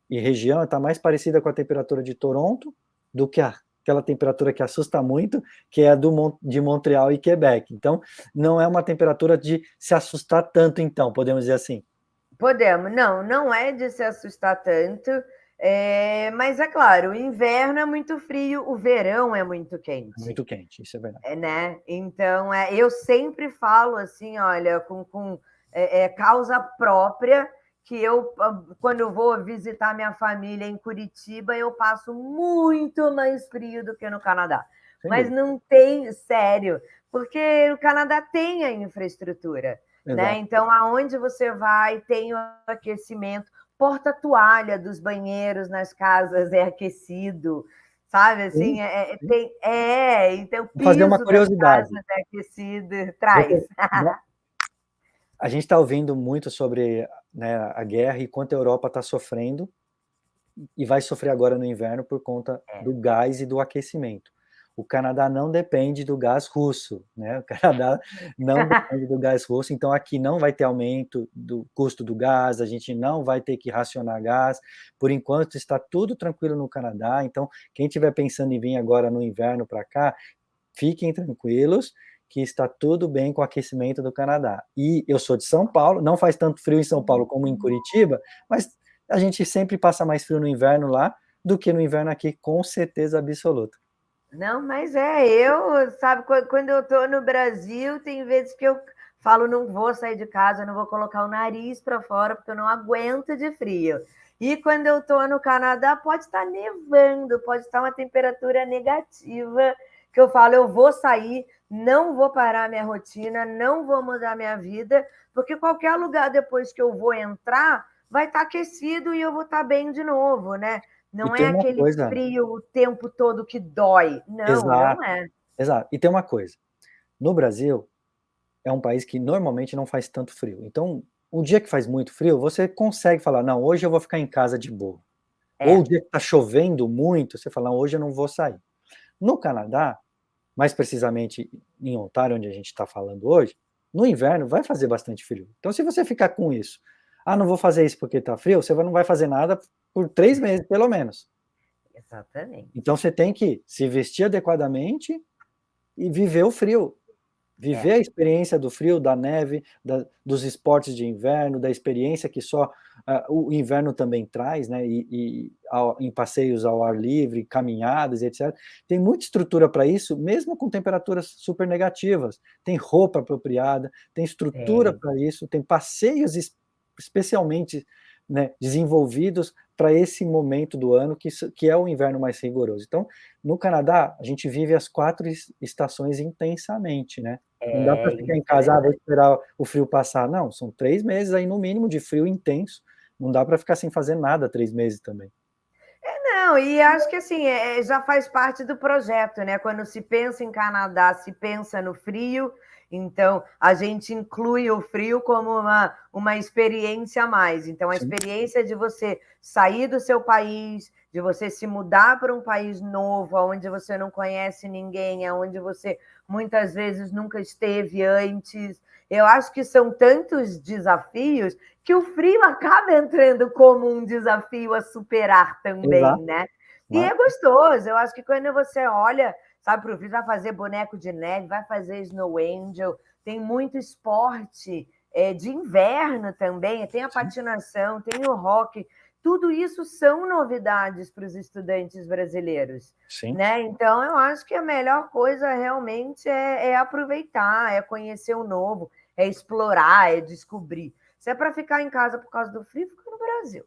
e região, está mais parecida com a temperatura de Toronto do que aquela temperatura que assusta muito, que é de Montreal e Quebec. Então, não é uma temperatura de se assustar tanto, então, podemos dizer assim. Podemos. Não é de se assustar tanto, mas é claro, o inverno é muito frio, o verão é muito quente. Muito quente, isso é verdade. Né? Então, eu sempre falo assim, olha, com causa própria, que quando eu vou visitar minha família em Curitiba, eu passo muito mais frio do que no Canadá. Sem Mas dúvida. não tem, sério, porque o Canadá tem a infraestrutura. Né? Então, aonde você vai, tem o aquecimento, porta-toalha dos banheiros nas casas é aquecido, sabe? Assim, então o Vou fazer uma piso das curiosidade. casas é aquecido, traz. A gente está ouvindo muito sobre, né, a guerra e quanto a Europa está sofrendo, e vai sofrer agora no inverno por conta do gás e do aquecimento. O Canadá não depende do gás russo, né? O Canadá não depende do gás russo, então aqui não vai ter aumento do custo do gás, a gente não vai ter que racionar gás. Por enquanto está tudo tranquilo no Canadá, então quem estiver pensando em vir agora no inverno para cá, fiquem tranquilos que está tudo bem com o aquecimento do Canadá. E eu sou de São Paulo, não faz tanto frio em São Paulo como em Curitiba, mas a gente sempre passa mais frio no inverno lá do que no inverno aqui, com certeza absoluta. Não, mas sabe, quando eu estou no Brasil, tem vezes que eu falo, não vou sair de casa, não vou colocar o nariz para fora, porque eu não aguento de frio. E quando eu estou no Canadá, pode estar nevando, pode estar uma temperatura negativa, que eu falo, eu vou sair, não vou parar minha rotina, não vou mudar minha vida, porque qualquer lugar depois que eu vou entrar, vai estar aquecido e eu vou estar bem de novo, né? Não é aquele frio o tempo todo que dói. Não é. Exato. E tem uma coisa, no Brasil, é um país que normalmente não faz tanto frio. Então, um dia que faz muito frio, você consegue falar, não, hoje eu vou ficar em casa de boa. Ou o dia que está chovendo muito, você fala, não, hoje eu não vou sair. No Canadá, mais precisamente em Ontário, onde a gente está falando hoje, no inverno vai fazer bastante frio. Então, se você ficar com isso, não vou fazer isso porque está frio, você não vai fazer nada por 3 meses, pelo menos. Exatamente. Então, você tem que se vestir adequadamente e viver o frio. Viver a experiência do frio, da neve, dos esportes de inverno, da experiência que só o inverno também traz, né? Em passeios ao ar livre, caminhadas, etc. Tem muita estrutura para isso, mesmo com temperaturas super negativas. Tem roupa apropriada, tem estrutura para isso, tem passeios especialmente, né, desenvolvidos para esse momento do ano, que é o inverno mais rigoroso. Então, no Canadá, a gente vive as 4 estações intensamente, né? Não dá para ficar em casa, vou esperar o frio passar. Não, são 3 meses aí, no mínimo, de frio intenso. Não dá para ficar sem fazer nada 3 meses também. Não, e acho que assim, já faz parte do projeto, né? Quando se pensa em Canadá, se pensa no frio, então a gente inclui o frio como uma experiência a mais. Então, a experiência de você sair do seu país, de você se mudar para um país novo, onde você não conhece ninguém, onde você muitas vezes nunca esteve antes. Eu acho que são tantos desafios que o frio acaba entrando como um desafio a superar também, Exato, né? E né? é gostoso. Eu acho que quando você olha, sabe, para o frio, vai fazer boneco de neve, vai fazer snow angel, tem muito esporte de inverno também, tem a Sim, patinação, tem o rock. Tudo isso são novidades para os estudantes brasileiros, sim. né? Então, eu acho que a melhor coisa realmente é aproveitar, é conhecer o novo, é explorar, é descobrir. Se é para ficar em casa por causa do frio, fica no Brasil.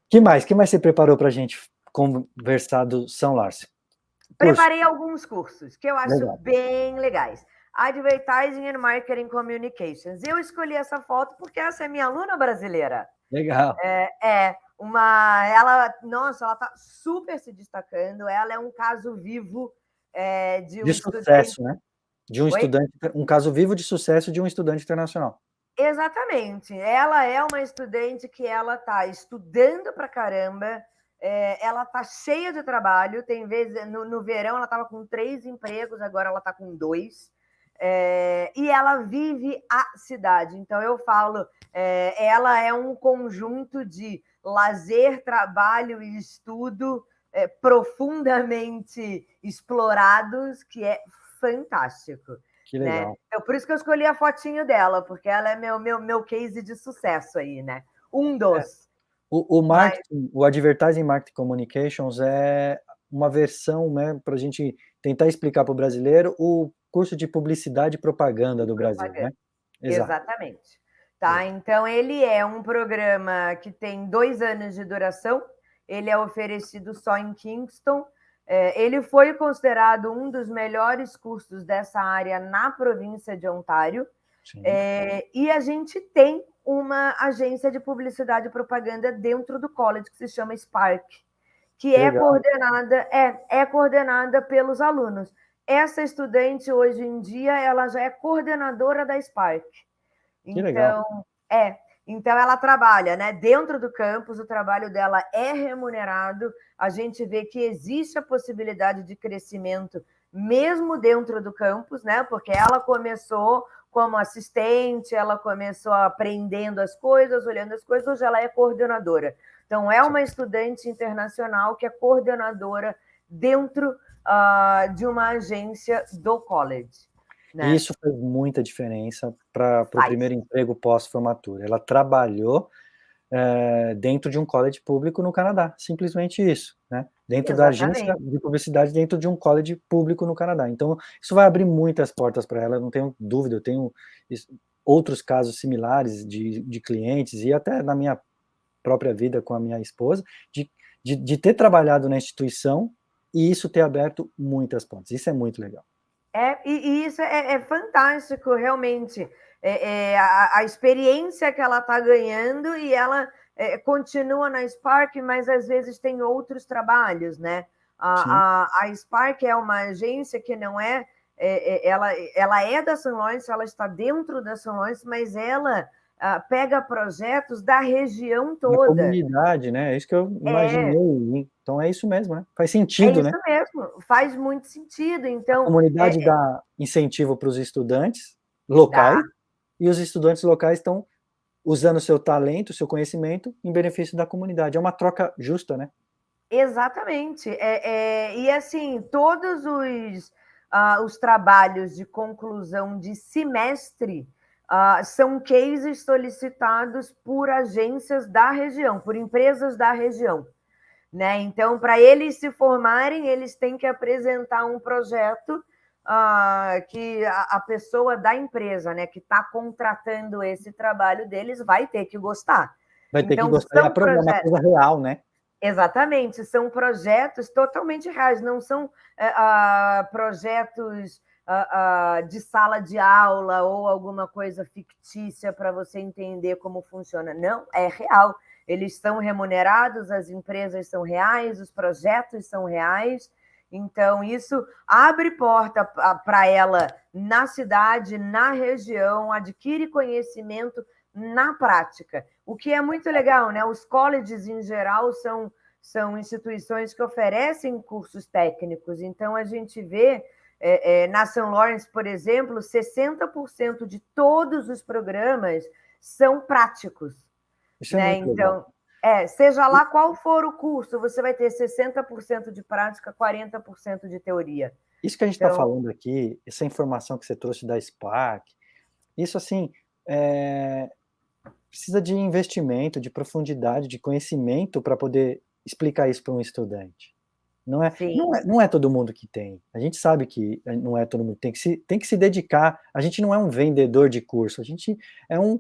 Que mais você preparou para a gente conversar do São Lars? Curso, Preparei alguns cursos que eu acho legal, bem legais. Advertising and Marketing Communications. Eu escolhi essa foto porque essa é minha aluna brasileira. legal. Nossa, ela está super se destacando. Ela é um caso vivo de De um estudante. sucesso, né? De um Oi? estudante, um caso vivo de sucesso de um estudante internacional. Exatamente. Ela é uma estudante que ela está estudando pra caramba, ela está cheia de trabalho. Tem vezes no verão ela estava com 3 empregos, agora ela está com 2. E ela vive a cidade. Então eu falo, ela é um conjunto de lazer, trabalho e estudo profundamente explorados, que é fantástico. Que Né? legal. Então, por isso que eu escolhi a fotinho dela, porque ela é meu case de sucesso aí, né? Um É, dos. o Mas, marketing, o Advertising Marketing Communications é uma versão, né, para a gente tentar explicar para o brasileiro o curso de publicidade e propaganda e do Brasil, propaganda. né? Exato. Exatamente. Tá? Então, ele é um programa que tem 2 anos de duração, ele é oferecido só em Kingston. Ele foi considerado um dos melhores cursos dessa área na província de Ontário. Sim, E a gente tem uma agência de publicidade e propaganda dentro do college que se chama Spark, que que legal, é coordenada pelos alunos. Essa estudante hoje em dia ela já é coordenadora da Spark. que legal. Então, então ela trabalha, né, dentro do campus, o trabalho dela é remunerado, a gente vê que existe a possibilidade de crescimento mesmo dentro do campus, né? Porque ela começou como assistente, ela começou aprendendo as coisas, olhando as coisas, hoje ela é coordenadora. Então, é Sim. uma estudante internacional que é coordenadora dentro de uma agência do college, E né? isso faz muita diferença para o Faz. primeiro emprego pós-formatura. Ela trabalhou dentro de um college público no Canadá, simplesmente isso, né? Dentro da agência Exatamente. de publicidade, dentro de um college público no Canadá. Então, isso vai abrir muitas portas para ela, eu não tenho dúvida, eu tenho outros casos similares de clientes, e até na minha própria vida com a minha esposa, de ter trabalhado na instituição e isso ter aberto muitas portas. Isso é muito legal. E isso é fantástico, realmente. A experiência que ela está ganhando e ela continua na Spark, mas às vezes tem outros trabalhos, né? Sim, A Spark é uma agência que não ela é da St. Lawrence, ela está dentro da St. Lawrence, mas ela pega projetos da região da toda. comunidade, né, é isso que eu É, imaginei, então é isso mesmo, né, faz é sentido, né. isso mesmo, faz muito sentido. A Então, comunidade dá incentivo para os estudantes locais, dá. e os estudantes locais estão usando o seu talento, o seu conhecimento, em benefício da comunidade. É uma troca justa, né. Exatamente. E assim, todos os trabalhos de conclusão de semestre são cases solicitados por agências da região, por empresas da região. Né? Então, para eles se formarem, eles têm que apresentar um projeto que a pessoa da empresa, né, que está contratando esse trabalho deles, vai ter que gostar. Vai ter que Então, gostar, e são aprovar, é uma projetos. coisa real, né. Exatamente, são projetos totalmente reais, não são projetos de sala de aula ou alguma coisa fictícia para você entender como funciona. Não, é real. Eles são remunerados, as empresas são reais, os projetos são reais. Então, isso abre porta para ela na cidade, na região, adquire conhecimento na prática, o que é muito legal, né? Os colleges, em geral, são instituições que oferecem cursos técnicos, então a gente vê, na São Lawrence, por exemplo, 60% de todos os programas são práticos, Isso é né? muito legal. Então, seja lá qual for o curso, você vai ter 60% de prática, 40% de teoria. Isso que a gente está Então, falando aqui, essa informação que você trouxe da Spark, isso assim, precisa de investimento, de profundidade, de conhecimento para poder explicar isso para um estudante. sim. Não é todo mundo que tem. A gente sabe que não é todo mundo, tem que se dedicar. A gente não é um vendedor de curso, a gente é um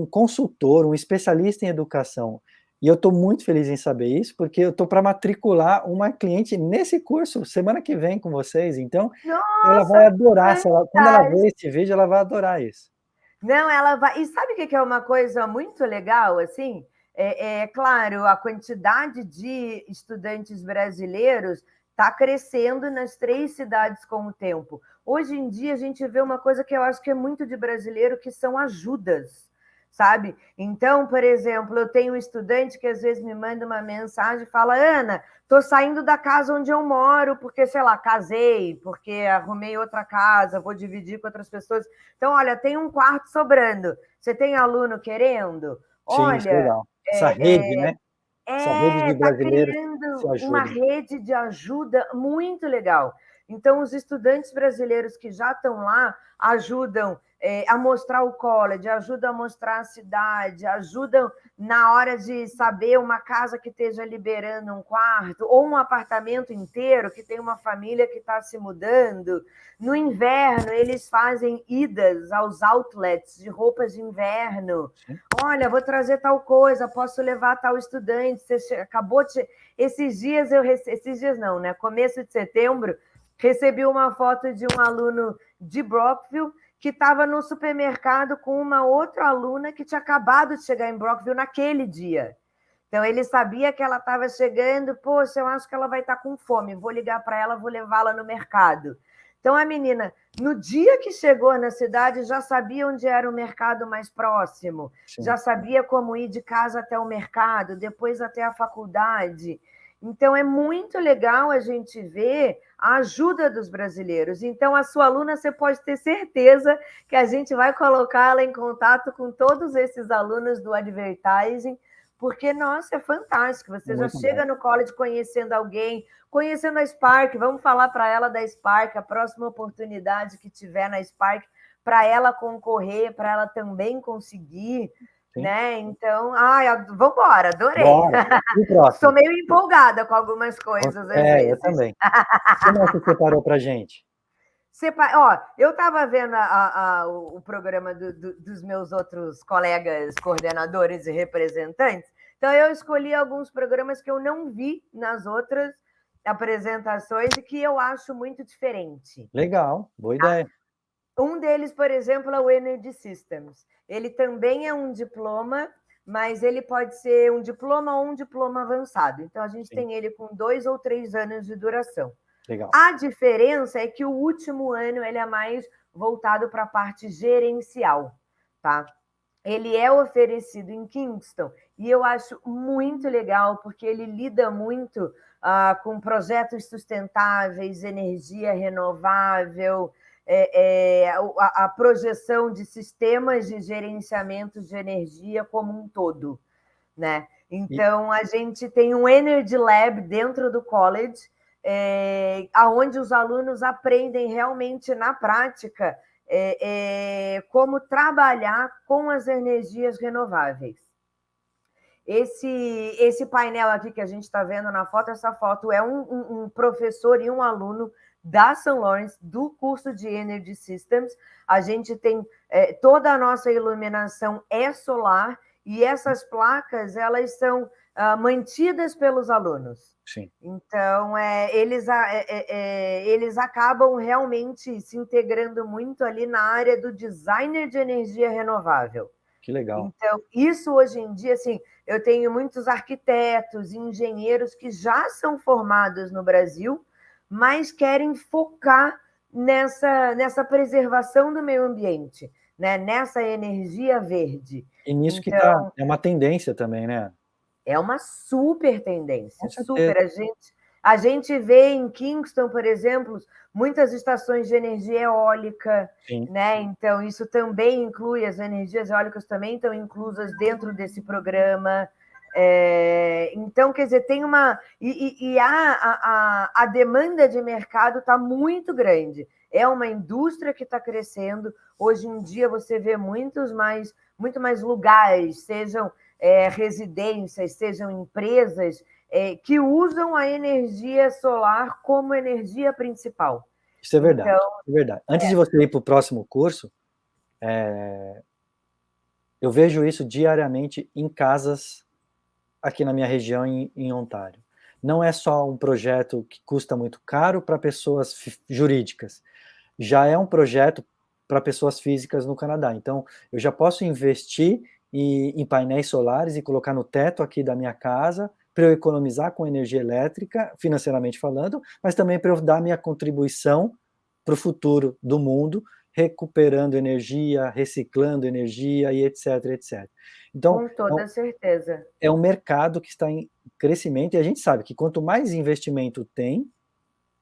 consultor, um especialista em educação. E eu estou muito feliz em saber isso, porque eu estou para matricular uma cliente nesse curso semana que vem com vocês. Então, ela vai Nossa, adorar. Quando ela ver fantástico! esse vídeo, ela vai adorar isso. Não, ela vai. E sabe o que é uma coisa muito legal, assim? Claro, a quantidade de estudantes brasileiros está crescendo nas 3 cidades com o tempo. Hoje em dia, a gente vê uma coisa que eu acho que é muito de brasileiro, que são ajudas, sabe? Então, por exemplo, eu tenho um estudante que às vezes me manda uma mensagem e fala: Ana, estou saindo da casa onde eu moro, porque, sei lá, casei, porque arrumei outra casa, vou dividir com outras pessoas. Então, olha, tem um quarto sobrando. Você tem aluno querendo? Sim, isso é Olha, legal. Essa rede, né? Essa rede de está brasileiros que se criando uma ajudam. rede de ajuda muito legal. Então, os estudantes brasileiros que já estão lá ajudam a mostrar o college, ajudam a mostrar a cidade, ajudam na hora de saber uma casa que esteja liberando um quarto, ou um apartamento inteiro que tem uma família que está se mudando. No inverno, eles fazem idas aos outlets de roupas de inverno. Sim. Olha, vou trazer tal coisa, posso levar tal estudante. Você acabou de. Esses dias não, né? Começo de setembro, recebi uma foto de um aluno de Brockville que estava no supermercado com uma outra aluna que tinha acabado de chegar em Brockville naquele dia. Então, ele sabia que ela estava chegando. Poxa, eu acho que ela vai estar com fome. Vou ligar para ela, vou levá-la no mercado. Então, a menina, no dia que chegou na cidade, já sabia onde era o mercado mais próximo, Sim. já sabia como ir de casa até o mercado, depois até a faculdade. Então, é muito legal a gente ver a ajuda dos brasileiros. Então, a sua aluna, você pode ter certeza que a gente vai colocá-la em contato com todos esses alunos do advertising, porque, nossa, é fantástico. Você já Muito bom. chega no college conhecendo alguém, conhecendo a Spark, vamos falar para ela da Spark, a próxima oportunidade que tiver na Spark, para ela concorrer, para ela também conseguir, Sim. né? Então, vamos embora, adorei. Bora. E o próximo? Estou meio empolgada com algumas coisas, às vezes. Eu também. O que mais você separou para a gente? Eu estava vendo o programa dos meus outros colegas coordenadores e representantes, então eu escolhi alguns programas que eu não vi nas outras apresentações e que eu acho muito diferente. Legal, boa ideia. Um deles, por exemplo, é o Energy Systems. Ele também é um diploma, mas ele pode ser um diploma ou um diploma avançado. Então, a gente tem ele com 2 ou 3 anos de duração. Legal. A diferença é que o último ano ele é mais voltado para a parte gerencial, tá? Ele é oferecido em Kingston e eu acho muito legal porque ele lida muito com projetos sustentáveis, energia renovável, a projeção de sistemas de gerenciamento de energia como um todo, né? Então, a gente tem um Energy Lab dentro do college, onde os alunos aprendem realmente na prática como trabalhar com as energias renováveis. Esse painel aqui que a gente está vendo na foto, essa foto é um professor e um aluno da São Lawrence, do curso de Energy Systems. A gente tem toda a nossa iluminação é solar e essas placas elas são mantidas pelos alunos. Sim. Então, eles acabam realmente se integrando muito ali na área do designer de energia renovável. Que legal. Então, isso hoje em dia, assim, eu tenho muitos arquitetos e engenheiros que já são formados no Brasil, mas querem focar nessa preservação do meio ambiente, né, nessa energia verde. E nisso que Então, é uma tendência também, né? é uma super Com tendência, certeza. super. A gente vê em Kingston, por exemplo, muitas estações de energia eólica, Sim. né? Então, isso também inclui, as energias eólicas também estão inclusas dentro desse programa. Então, quer dizer, tem uma. E a demanda de mercado está muito grande. É uma indústria que está crescendo. Hoje em dia, você vê muito mais lugares, sejam residências, sejam empresas, que usam a energia solar como energia principal. Isso é verdade, Então, é verdade. Antes de você ir para o próximo curso, eu vejo isso diariamente em casas aqui na minha região, em Ontário. Não é só um projeto que custa muito caro para pessoas jurídicas, já é um projeto para pessoas físicas no Canadá. Então, eu já posso investir em painéis solares e colocar no teto aqui da minha casa, para eu economizar com energia elétrica, financeiramente falando, mas também para eu dar minha contribuição para o futuro do mundo, recuperando energia, reciclando energia e etc, etc. Então, com toda certeza. é um mercado que está em crescimento e a gente sabe que quanto mais investimento tem,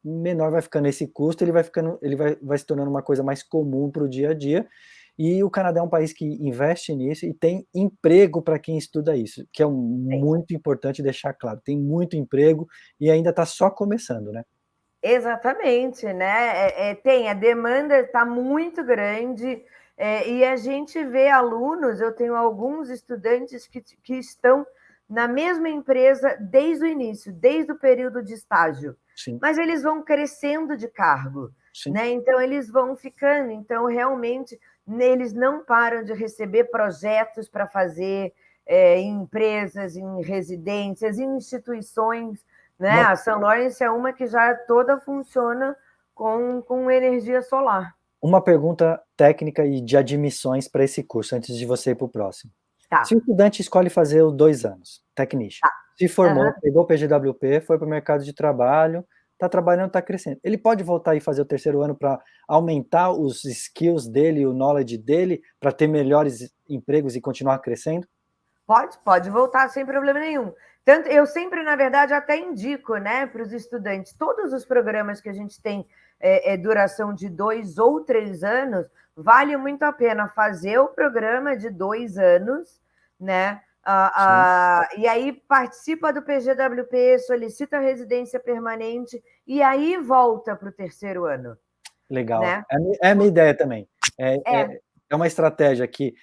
menor vai ficando esse custo, vai se tornando uma coisa mais comum para o dia a dia. E o Canadá é um país que investe nisso e tem emprego para quem estuda isso, que é Sim. muito importante deixar claro. Tem muito emprego e ainda está só começando, né? Exatamente, né? A demanda está muito grande, e a gente vê alunos, eu tenho alguns estudantes que estão na mesma empresa desde o início, desde o período de estágio, Sim, mas eles vão crescendo de cargo, sim. né? Então eles vão ficando, então realmente eles não param de receber projetos para fazer em empresas, em residências, em instituições, né? Uma, A São Lawrence é uma que já toda funciona com energia solar. uma pergunta técnica e de admissões para esse curso, antes de você ir para o próximo. Tá, Se o estudante escolhe fazer os 2 anos, technician, tá. se formou, Aham. pegou o PGWP, foi para o mercado de trabalho, está trabalhando, está crescendo. Ele pode voltar e fazer o terceiro ano para aumentar os skills dele, o knowledge dele, para ter melhores empregos e continuar crescendo? Pode voltar sem problema nenhum. Tanto, eu sempre, na verdade, até indico, né, para os estudantes, todos os programas que a gente tem duração de 2 ou 3 anos, vale muito a pena fazer o programa de 2 anos, né? Sim, E aí participa do PGWP, solicita a residência permanente e aí volta para o terceiro ano, legal. né? É a minha ideia também. É, É, é, é uma estratégia que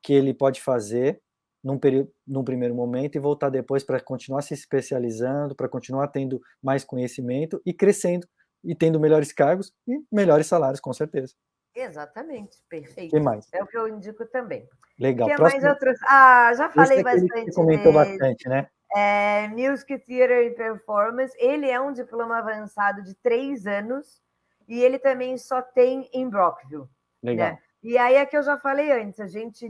ele pode fazer num primeiro momento e voltar depois para continuar se especializando, para continuar tendo mais conhecimento e crescendo e tendo melhores cargos e melhores salários, com certeza. exatamente, O que perfeito. mais? É o que eu indico também. O Legal. que mais eu Próximo, trouxe? Já esse falei é aquele que você bastante comentou dele. bastante, né? Music Theater and Performance. Ele é um diploma avançado de 3 anos e ele também só tem em Brockville, né? Legal. E aí é que eu já falei antes, a gente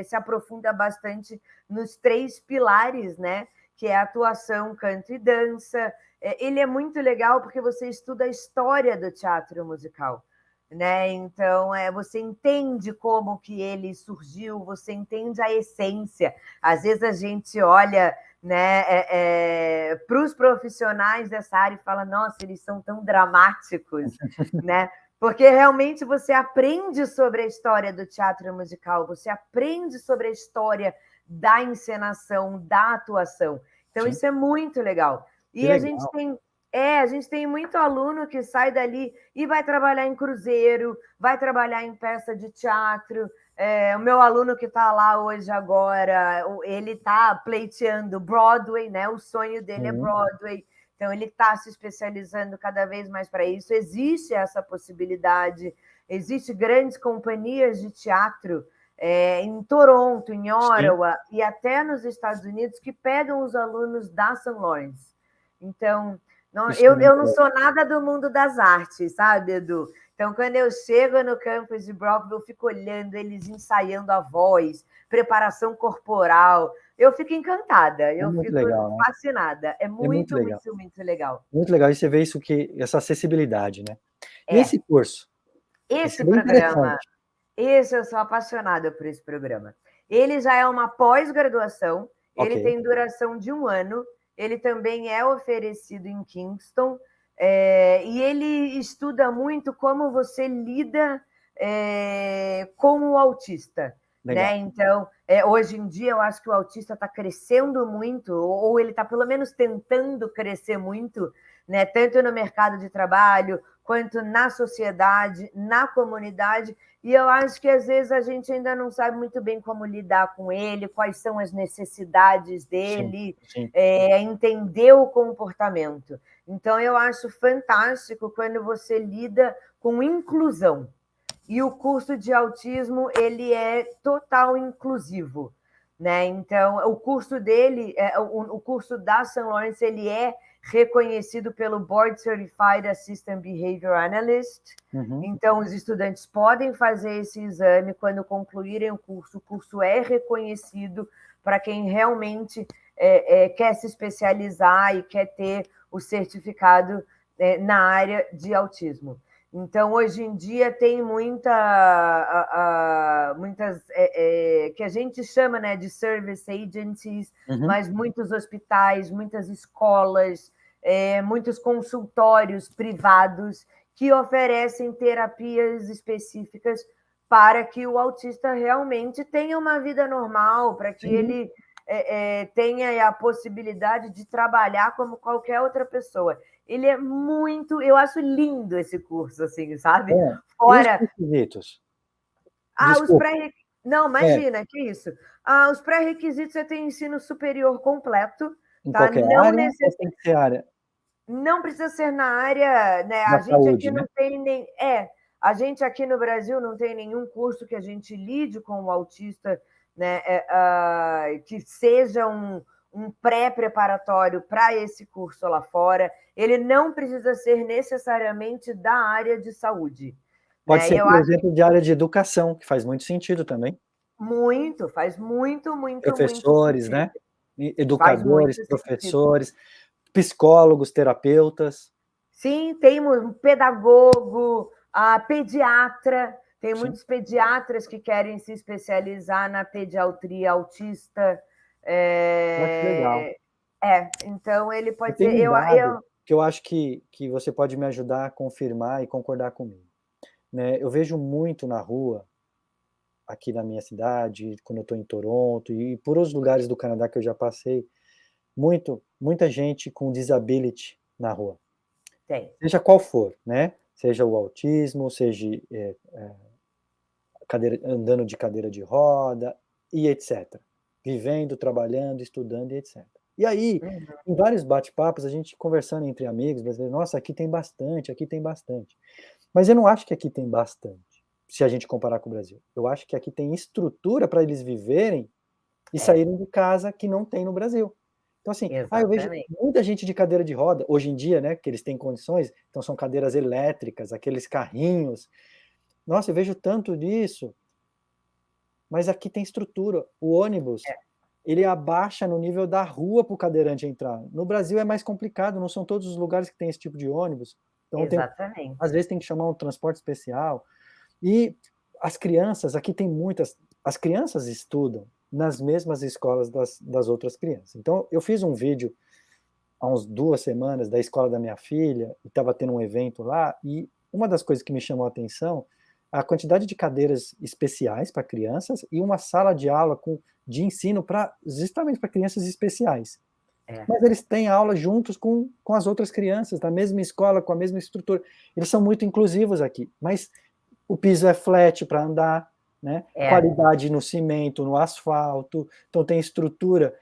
se aprofunda bastante nos 3 pilares, né? Que é a atuação, canto e dança. Ele é muito legal porque você estuda a história do teatro musical, né? Então, você entende como que ele surgiu, você entende a essência. Às vezes a gente olha, né, para os profissionais dessa área e fala, nossa, eles são tão dramáticos, né? Porque realmente você aprende sobre a história do teatro musical, você aprende sobre a história da encenação, da atuação. Então, Sim, isso é muito legal. que E legal. a gente tem muito aluno que sai dali e vai trabalhar em cruzeiro, vai trabalhar em peça de teatro. O meu aluno que está lá hoje agora, ele está pleiteando Broadway, né? O sonho dele é Sim, Broadway. Então, ele está se especializando cada vez mais para isso. Existe essa possibilidade. Existem grandes companhias de teatro em Toronto, em sim. Ottawa e até nos Estados Unidos que pegam os alunos da St. Lawrence. Então, não, Isso é eu muito não legal. sou nada do mundo das artes, sabe, Edu? Então, quando eu chego no campus de Brockville, eu fico olhando eles ensaiando a voz, preparação corporal. Eu fico encantada, É eu muito fico legal, né? fascinada. É É muito muito, legal. muito, muito legal. Muito legal. E você vê isso essa acessibilidade, né? E É, esse curso? Esse esse é bem programa, interessante. Esse eu sou apaixonada por esse programa. Ele já é uma pós-graduação, ele Ok, tem duração de 1 ano, ele também é oferecido em Kingston, e ele estuda muito como você lida com o autista. Né? legal. Então, hoje em dia, eu acho que o autista está crescendo muito, ou ele está pelo menos tentando crescer muito, né? Tanto no mercado de trabalho, quanto na sociedade, na comunidade. E eu acho que às vezes a gente ainda não sabe muito bem como lidar com ele, quais são as necessidades Sim, dele, sim. entender o comportamento. Então, eu acho fantástico quando você lida com inclusão. E o curso de autismo ele é total inclusivo, né? Então, o curso dele, o curso da St. Lawrence, ele é reconhecido pelo Board Certified Assistant Behavior Analyst. Uhum. Então, os estudantes podem fazer esse exame quando concluírem o curso é reconhecido para quem realmente quer se especializar e quer ter o certificado na área de autismo. Então, hoje em dia, tem muitas que a gente chama, né, de service agencies, Uhum. mas muitos hospitais, muitas escolas, muitos consultórios privados que oferecem terapias específicas para que o autista realmente tenha uma vida normal, para que Sim. ele tenha a possibilidade de trabalhar como qualquer outra pessoa. Ele é muito. Eu acho lindo esse curso, assim, sabe? Bom, e os Fora. requisitos? Os Desculpa. pré-requisitos. Não, É, imagina, que isso. Os pré-requisitos você tem ensino superior completo, em tá? qualquer área ou tem que ser área Não precisa ser na área, né? da A gente aqui saúde, né? não tem nem. A gente aqui no Brasil não tem nenhum curso que a gente lide com o autista, né? Que seja um pré-preparatório para esse curso lá fora. Ele não precisa ser necessariamente da área de saúde. Pode Né? ser, Eu por acho exemplo, de área de educação, que faz muito sentido também. muito, faz muito, muito, muito Professores, sentido. né? Faz Educadores, muito sentido. professores, psicólogos, terapeutas. Sim, tem um pedagogo, a pediatra, tem Sim. muitos pediatras que querem se especializar na pediatria autista. Ah, que legal. Então ele Eu pode ser. tenho um dado que eu acho que você pode me ajudar a confirmar e concordar comigo, né? Eu vejo muito na rua, aqui na minha cidade, quando eu estou em Toronto e por outros lugares do Canadá que eu já passei, muita gente com disability na rua, Tem. seja qual for, né? Seja o autismo, seja andando de cadeira de roda e etc. Vivendo, trabalhando, estudando e etc. E aí, Uhum. em vários bate-papos, a gente conversando entre amigos brasileiros, nossa, aqui tem bastante. Mas eu não acho que aqui tem bastante, se a gente comparar com o Brasil. Eu acho que aqui tem estrutura para eles viverem e É, saírem de casa que não tem no Brasil. Então, assim, eu vejo exatamente. muita gente de cadeira de roda, hoje em dia, né, que eles têm condições, então são cadeiras elétricas, aqueles carrinhos. Nossa, eu vejo tanto disso, mas aqui tem estrutura. O ônibus, ele abaixa no nível da rua para o cadeirante entrar. No Brasil é mais complicado, não são todos os lugares que tem esse tipo de ônibus. Então às Exatamente. vezes tem que chamar um transporte especial. E as crianças, aqui tem muitas, as crianças estudam nas mesmas escolas das outras crianças. Então eu fiz um vídeo há uns 2 semanas da escola da minha filha, e estava tendo um evento lá, e uma das coisas que me chamou a atenção, a quantidade de cadeiras especiais para crianças e uma sala de aula de ensino justamente para crianças especiais. É, Mas eles têm aula juntos com as outras crianças, na mesma escola, com a mesma estrutura. Eles são muito inclusivos aqui, mas o piso é flat para andar, né? é, Qualidade no cimento, no asfalto, então tem estrutura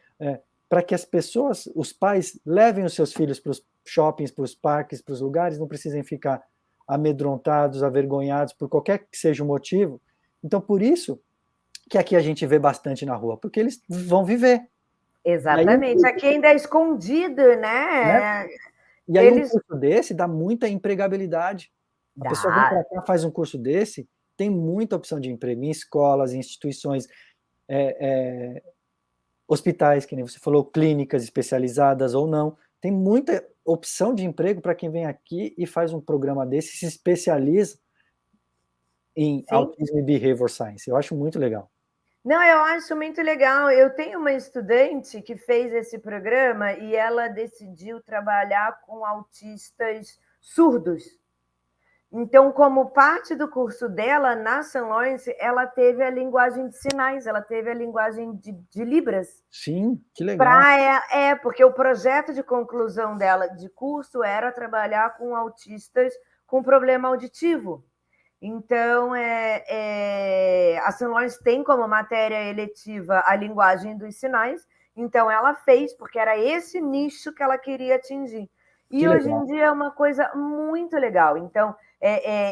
para que as pessoas, os pais, levem os seus filhos para os shoppings, para os parques, para os lugares, não precisem ficar amedrontados, avergonhados por qualquer que seja o motivo. Então, por isso que aqui a gente vê bastante na rua, porque eles vão viver. E aí, exatamente. Aqui ainda é escondido, né? né? E aí um Eles. curso desse dá muita empregabilidade. A pessoa vem Dá. para cá, faz um curso desse, tem muita opção de emprego em escolas, em instituições, hospitais, que nem você falou, clínicas especializadas ou não. Tem muita opção de emprego para quem vem aqui e faz um programa desse, se especializa em Sim. Autism e Behavior Science. Eu acho muito legal. Não, eu acho muito legal. Eu tenho uma estudante que fez esse programa e ela decidiu trabalhar com autistas surdos. Então, como parte do curso dela, na St. Lawrence, ela teve a linguagem de sinais, ela teve a linguagem de Libras. Sim, que legal. Porque o projeto de conclusão dela de curso era trabalhar com autistas com problema auditivo. Então, a St. Lawrence tem como matéria eletiva a linguagem dos sinais, então ela fez, porque era esse nicho que ela queria atingir. E hoje em dia é uma coisa muito legal. Então,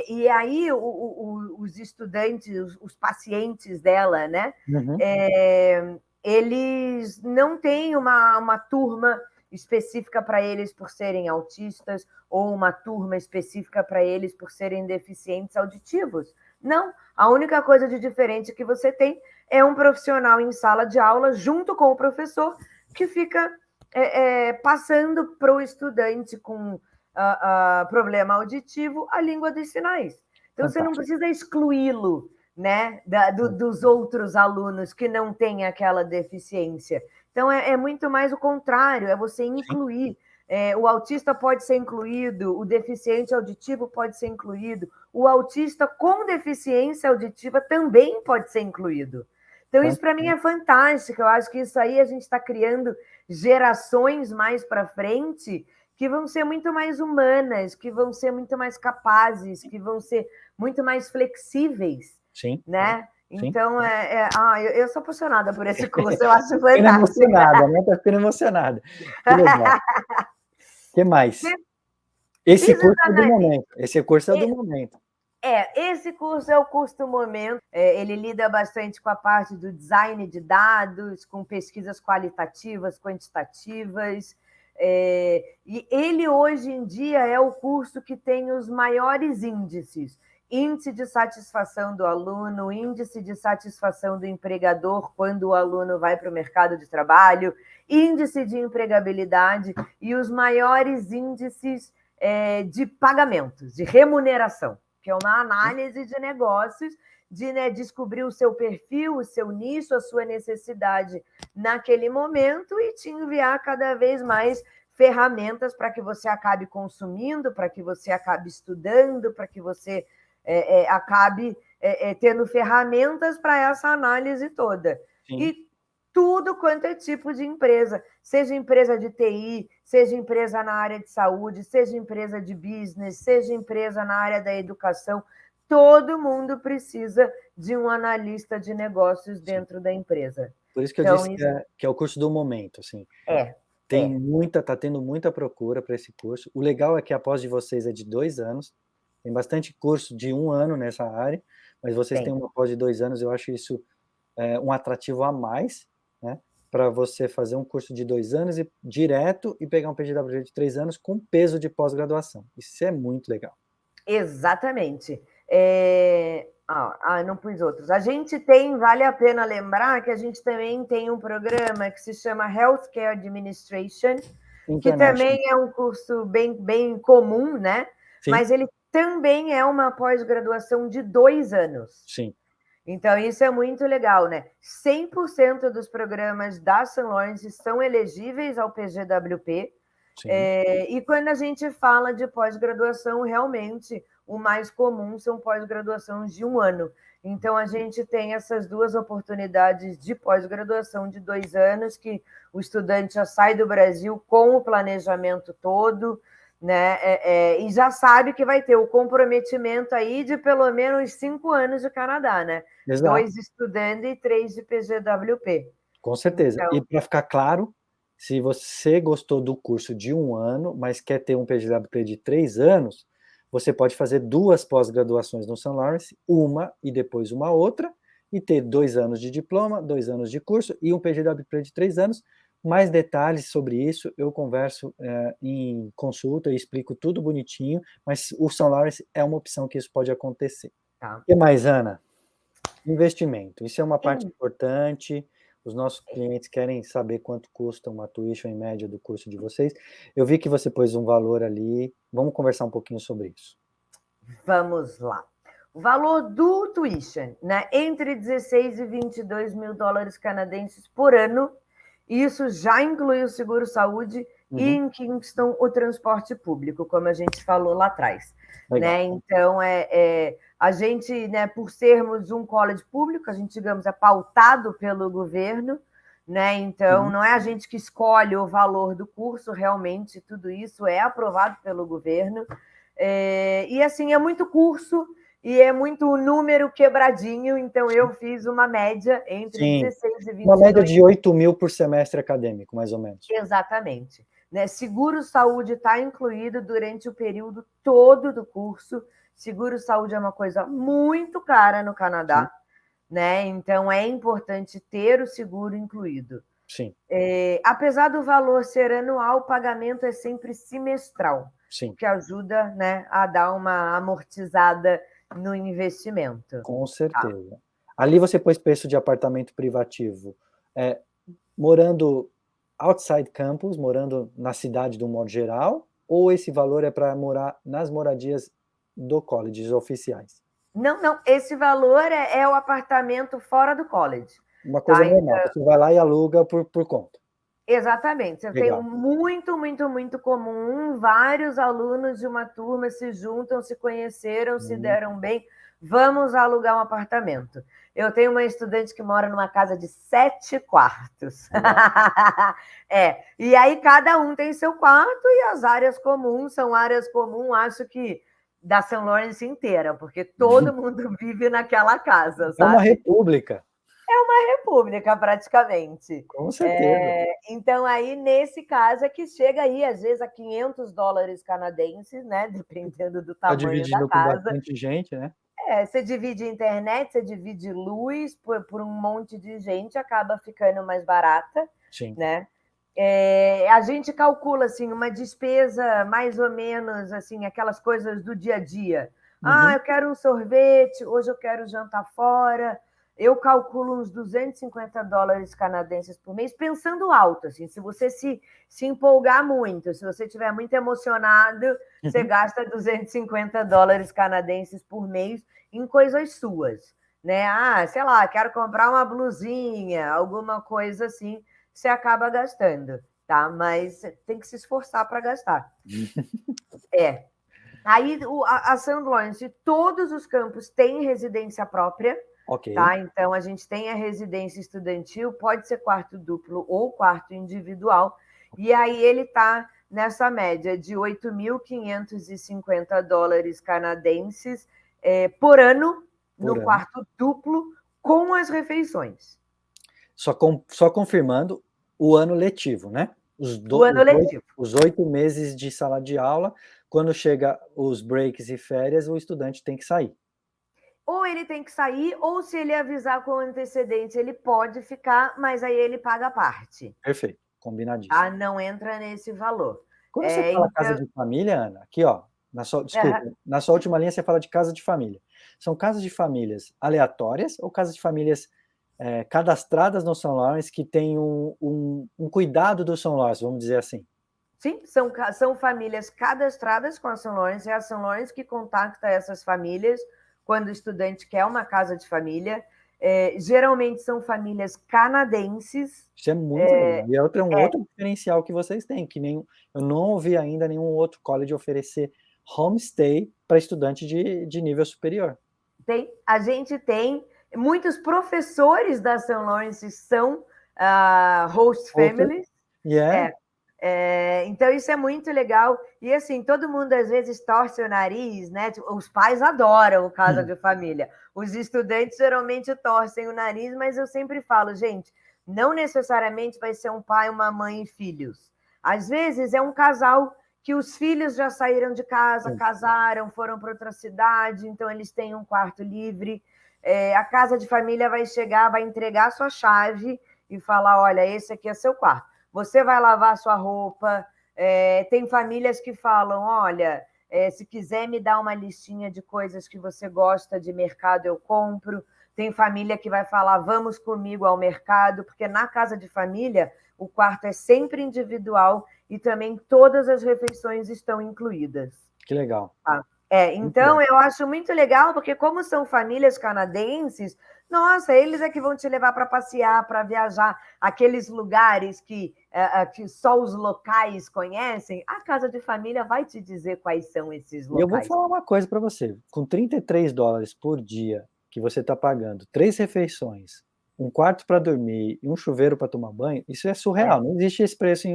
e aí os estudantes, os pacientes dela, né? Uhum. Eles não têm uma turma específica para eles por serem autistas ou uma turma específica para eles por serem deficientes auditivos. Não, a única coisa de diferente que você tem é um profissional em sala de aula junto com o professor que fica passando para o estudante com problema auditivo a língua dos sinais. Então, você não precisa excluí-lo, né, dos outros alunos que não têm aquela deficiência. Então, é muito mais o contrário, é você incluir. O autista pode ser incluído, o deficiente auditivo pode ser incluído, o autista com deficiência auditiva também pode ser incluído. Então, isso para mim é fantástico. Eu acho que isso aí a gente está criando gerações mais para frente que vão ser muito mais humanas, que vão ser muito mais capazes, que vão ser muito mais flexíveis. Sim. Né? Sim. Então, eu sou apaixonada por esse curso, eu acho fantástico. Ficando emocionada, né? Tá ficando emocionada. Que legal. O que mais? Esse curso é do momento. Esse curso é do momento. Esse curso é o curso do momento. Ele lida bastante com a parte do design de dados, com pesquisas qualitativas, quantitativas. E ele, hoje em dia, é o curso que tem os maiores índices. Índice de satisfação do aluno, índice de satisfação do empregador quando o aluno vai para o mercado de trabalho, índice de empregabilidade e os maiores índices de pagamentos, de remuneração, que é uma análise de negócios, de descobrir o seu perfil, o seu nicho, a sua necessidade naquele momento e te enviar cada vez mais ferramentas para que você acabe consumindo, para que você acabe estudando, para que você acabe tendo ferramentas para essa análise toda. Sim. E tudo quanto é tipo de empresa, seja empresa de TI, seja empresa na área de saúde, seja empresa de business, seja empresa na área da educação, todo mundo precisa de um analista de negócios dentro da empresa. Por isso que eu disse que é o curso do momento, assim. Tá tendo muita procura para esse curso. O legal é que a pós de vocês é de 2 anos, tem bastante curso de 1 ano nessa área, mas vocês têm uma pós de 2 anos, eu acho isso um atrativo a mais, né, para você fazer um curso de 2 anos e direto e pegar um PGWP de 3 anos com peso de pós-graduação. Isso é muito legal. Exatamente. Não pus outros. A gente vale a pena lembrar que a gente também tem um programa que se chama Healthcare Administration, que também é um curso bem comum, né? Sim. Mas ele também é uma pós-graduação de 2 anos. Sim. Então, isso é muito legal, né? 100% dos programas da St. Lawrence são elegíveis ao PGWP. E quando a gente fala de pós-graduação, realmente, o mais comum são pós-graduações de 1 ano. Então, a gente tem essas 2 oportunidades de pós-graduação de 2 anos, que o estudante já sai do Brasil com o planejamento todo, né? E já sabe que vai ter o comprometimento aí de pelo menos 5 anos de Canadá, né? Exato. 2 estudando e 3 de PGWP. Com certeza. Então... E para ficar claro, se você gostou do curso de 1 ano, mas quer ter um PGWP de 3 anos, você pode fazer 2 pós-graduações no St. Lawrence, uma e depois uma outra, e ter 2 anos de diploma, 2 anos de curso e um PGWP de 3 anos. Mais detalhes sobre isso eu converso em consulta e explico tudo bonitinho, mas o St. Lawrence é uma opção que isso pode acontecer. Tá. O que mais, Ana? Investimento. Isso é uma parte importante. Os nossos clientes querem saber quanto custa uma tuition em média do curso de vocês. Eu vi que você pôs um valor ali. Vamos conversar um pouquinho sobre isso. Vamos lá. O valor do tuition, né, entre 16 e 22 mil dólares canadenses por ano, isso já inclui o seguro-saúde e, em Kingston, o transporte público, como a gente falou lá atrás. Né? Então, a gente, né, por sermos um college público, a gente, digamos, é pautado pelo governo, né? Então, não é a gente que escolhe o valor do curso, realmente, tudo isso é aprovado pelo governo. E, assim, é muito curso e é muito número quebradinho, então eu fiz uma média entre 16 e 22. Uma média de 8 mil por semestre acadêmico, mais ou menos. Exatamente. Né? Seguro-saúde está incluído durante o período todo do curso. Seguro-saúde é uma coisa muito cara no Canadá, né? Então é importante ter o seguro incluído. Sim. Apesar do valor ser anual, o pagamento é sempre semestral, Sim. o que ajuda, né, a dar uma amortizada no investimento. Com certeza. Tá? Ali você pôs preço de apartamento privativo. Morando outside campus, morando na cidade de um modo geral, ou esse valor é para morar nas moradias do college oficiais? Não. Esse valor é o apartamento fora do college. Uma coisa normal. Então, você vai lá e aluga por conta. Exatamente. Você tem muito comum. Vários alunos de uma turma se juntam, se conheceram, se deram bem. Vamos alugar um apartamento. Eu tenho uma estudante que mora numa casa de 7 quartos. E aí cada um tem seu quarto e as áreas comuns são áreas comuns, acho que da São Lourenço inteira, porque todo mundo vive naquela casa, sabe? É uma república. É uma república, praticamente. Com certeza. Então, aí, nesse caso, é que chega aí, às vezes, a 500 dólares canadenses, né? Dependendo do tamanho da casa. Dividindo com bastante gente, né? Você divide internet, você divide luz por um monte de gente, acaba ficando mais barata. Sim. Né? A gente calcula, assim, uma despesa mais ou menos, assim, aquelas coisas do dia a dia. Eu quero um sorvete, hoje eu quero jantar fora. Eu calculo uns 250 dólares canadenses por mês, pensando alto, assim, se você se empolgar muito, se você estiver muito emocionado, você gasta 250 dólares canadenses por mês em coisas suas, né? Sei lá, quero comprar uma blusinha, alguma coisa assim, você acaba gastando, tá? Mas tem que se esforçar para gastar. Aí, a St. Lawrence, todos os campos têm residência própria. Ok. Tá? Então, a gente tem a residência estudantil, pode ser quarto duplo ou quarto individual, e aí ele está nessa média de 8.550 dólares canadenses por ano no quarto duplo, com as refeições. Só confirmando o ano letivo, né? Os 8 meses de sala de aula, quando chega os breaks e férias, o estudante tem que sair. Ou ele tem que sair, ou se ele avisar com antecedência, ele pode ficar, mas aí ele paga a parte. Perfeito, combinadíssimo. Não entra nesse valor. Quando você fala casa de família, Ana, aqui, ó, na sua última linha você fala de casa de família. São casas de famílias aleatórias ou casas de famílias cadastradas no St. Lawrence que tem um cuidado do St. Lawrence, vamos dizer assim? Sim, são famílias cadastradas com a St. Lawrence, é a St. Lawrence que contacta essas famílias quando o estudante quer uma casa de família. Geralmente são famílias canadenses. Isso é muito legal. E outro diferencial que vocês têm, que eu não ouvi ainda nenhum outro college oferecer homestay para estudante de nível superior. A gente tem. Muitos professores da St. Lawrence são host families. Então, isso é muito legal. E, assim, todo mundo, às vezes, torce o nariz, né? Os pais adoram casa de família. Os estudantes, geralmente, torcem o nariz, mas eu sempre falo, gente, não necessariamente vai ser um pai, uma mãe e filhos. Às vezes, é um casal que os filhos já saíram de casa, casaram, foram para outra cidade, então eles têm um quarto livre. A casa de família vai chegar, vai entregar a sua chave e falar, olha, esse aqui é seu quarto. Você vai lavar a sua roupa. Tem famílias que falam, olha, se quiser me dar uma listinha de coisas que você gosta de mercado, eu compro. Tem família que vai falar, vamos comigo ao mercado, porque na casa de família o quarto é sempre individual e também todas as refeições estão incluídas. Que legal. Muito bom. Então eu acho muito legal, porque como são famílias canadenses, nossa, eles é que vão te levar para passear, para viajar, aqueles lugares que só os locais conhecem, a casa de família vai te dizer quais são esses E eu vou locais. falar uma coisa para você, com $33 por dia que você está pagando, 3 refeições, um quarto para dormir e um chuveiro para tomar banho, isso é É, surreal, não existe esse preço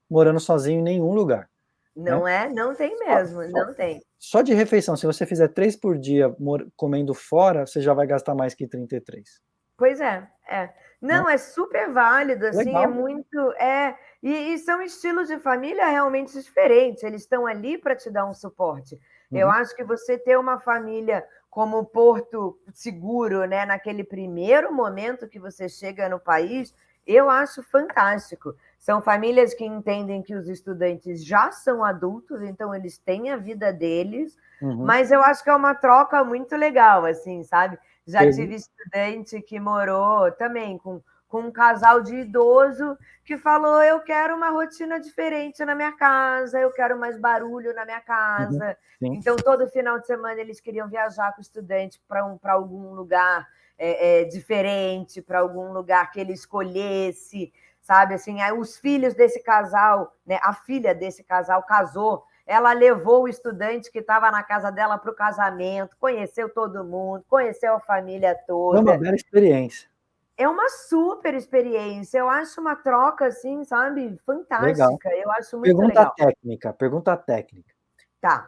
morando sozinho em nenhum lugar, né. não é? Não tem Só mesmo, só não tem. só de refeição, se você fizer 3 por dia comendo fora, você já vai gastar mais que 33, Pois é, é. né. Não, é super válido, assim, é Legal. muito e são estilos de família realmente diferentes, eles estão ali para te dar um suporte. Eu Uhum. acho que você ter uma família como porto seguro, né, naquele primeiro momento que você chega no país, eu acho fantástico. São famílias que entendem que os estudantes já são adultos, então eles têm a vida deles, Uhum. mas eu acho que é uma troca muito legal, assim, sabe? Já Pergun tive estudante que morou também com um casal de idoso que falou: eu quero uma rotina diferente na minha casa, eu quero mais barulho na minha uhum. casa. Sim. Então, todo final de semana eles queriam viajar com o estudante para algum lugar diferente, para algum lugar que ele escolhesse, sabe? Assim, aí os filhos desse casal, né, a filha desse casal casou, ela levou o estudante que estava na casa dela para o casamento, conheceu todo mundo, conheceu a família Foi uma toda. bela experiência. É uma super experiência. Eu acho uma troca, assim, sabe, Legal. fantástica. Eu acho muito legal. Pergunta técnica. Tá,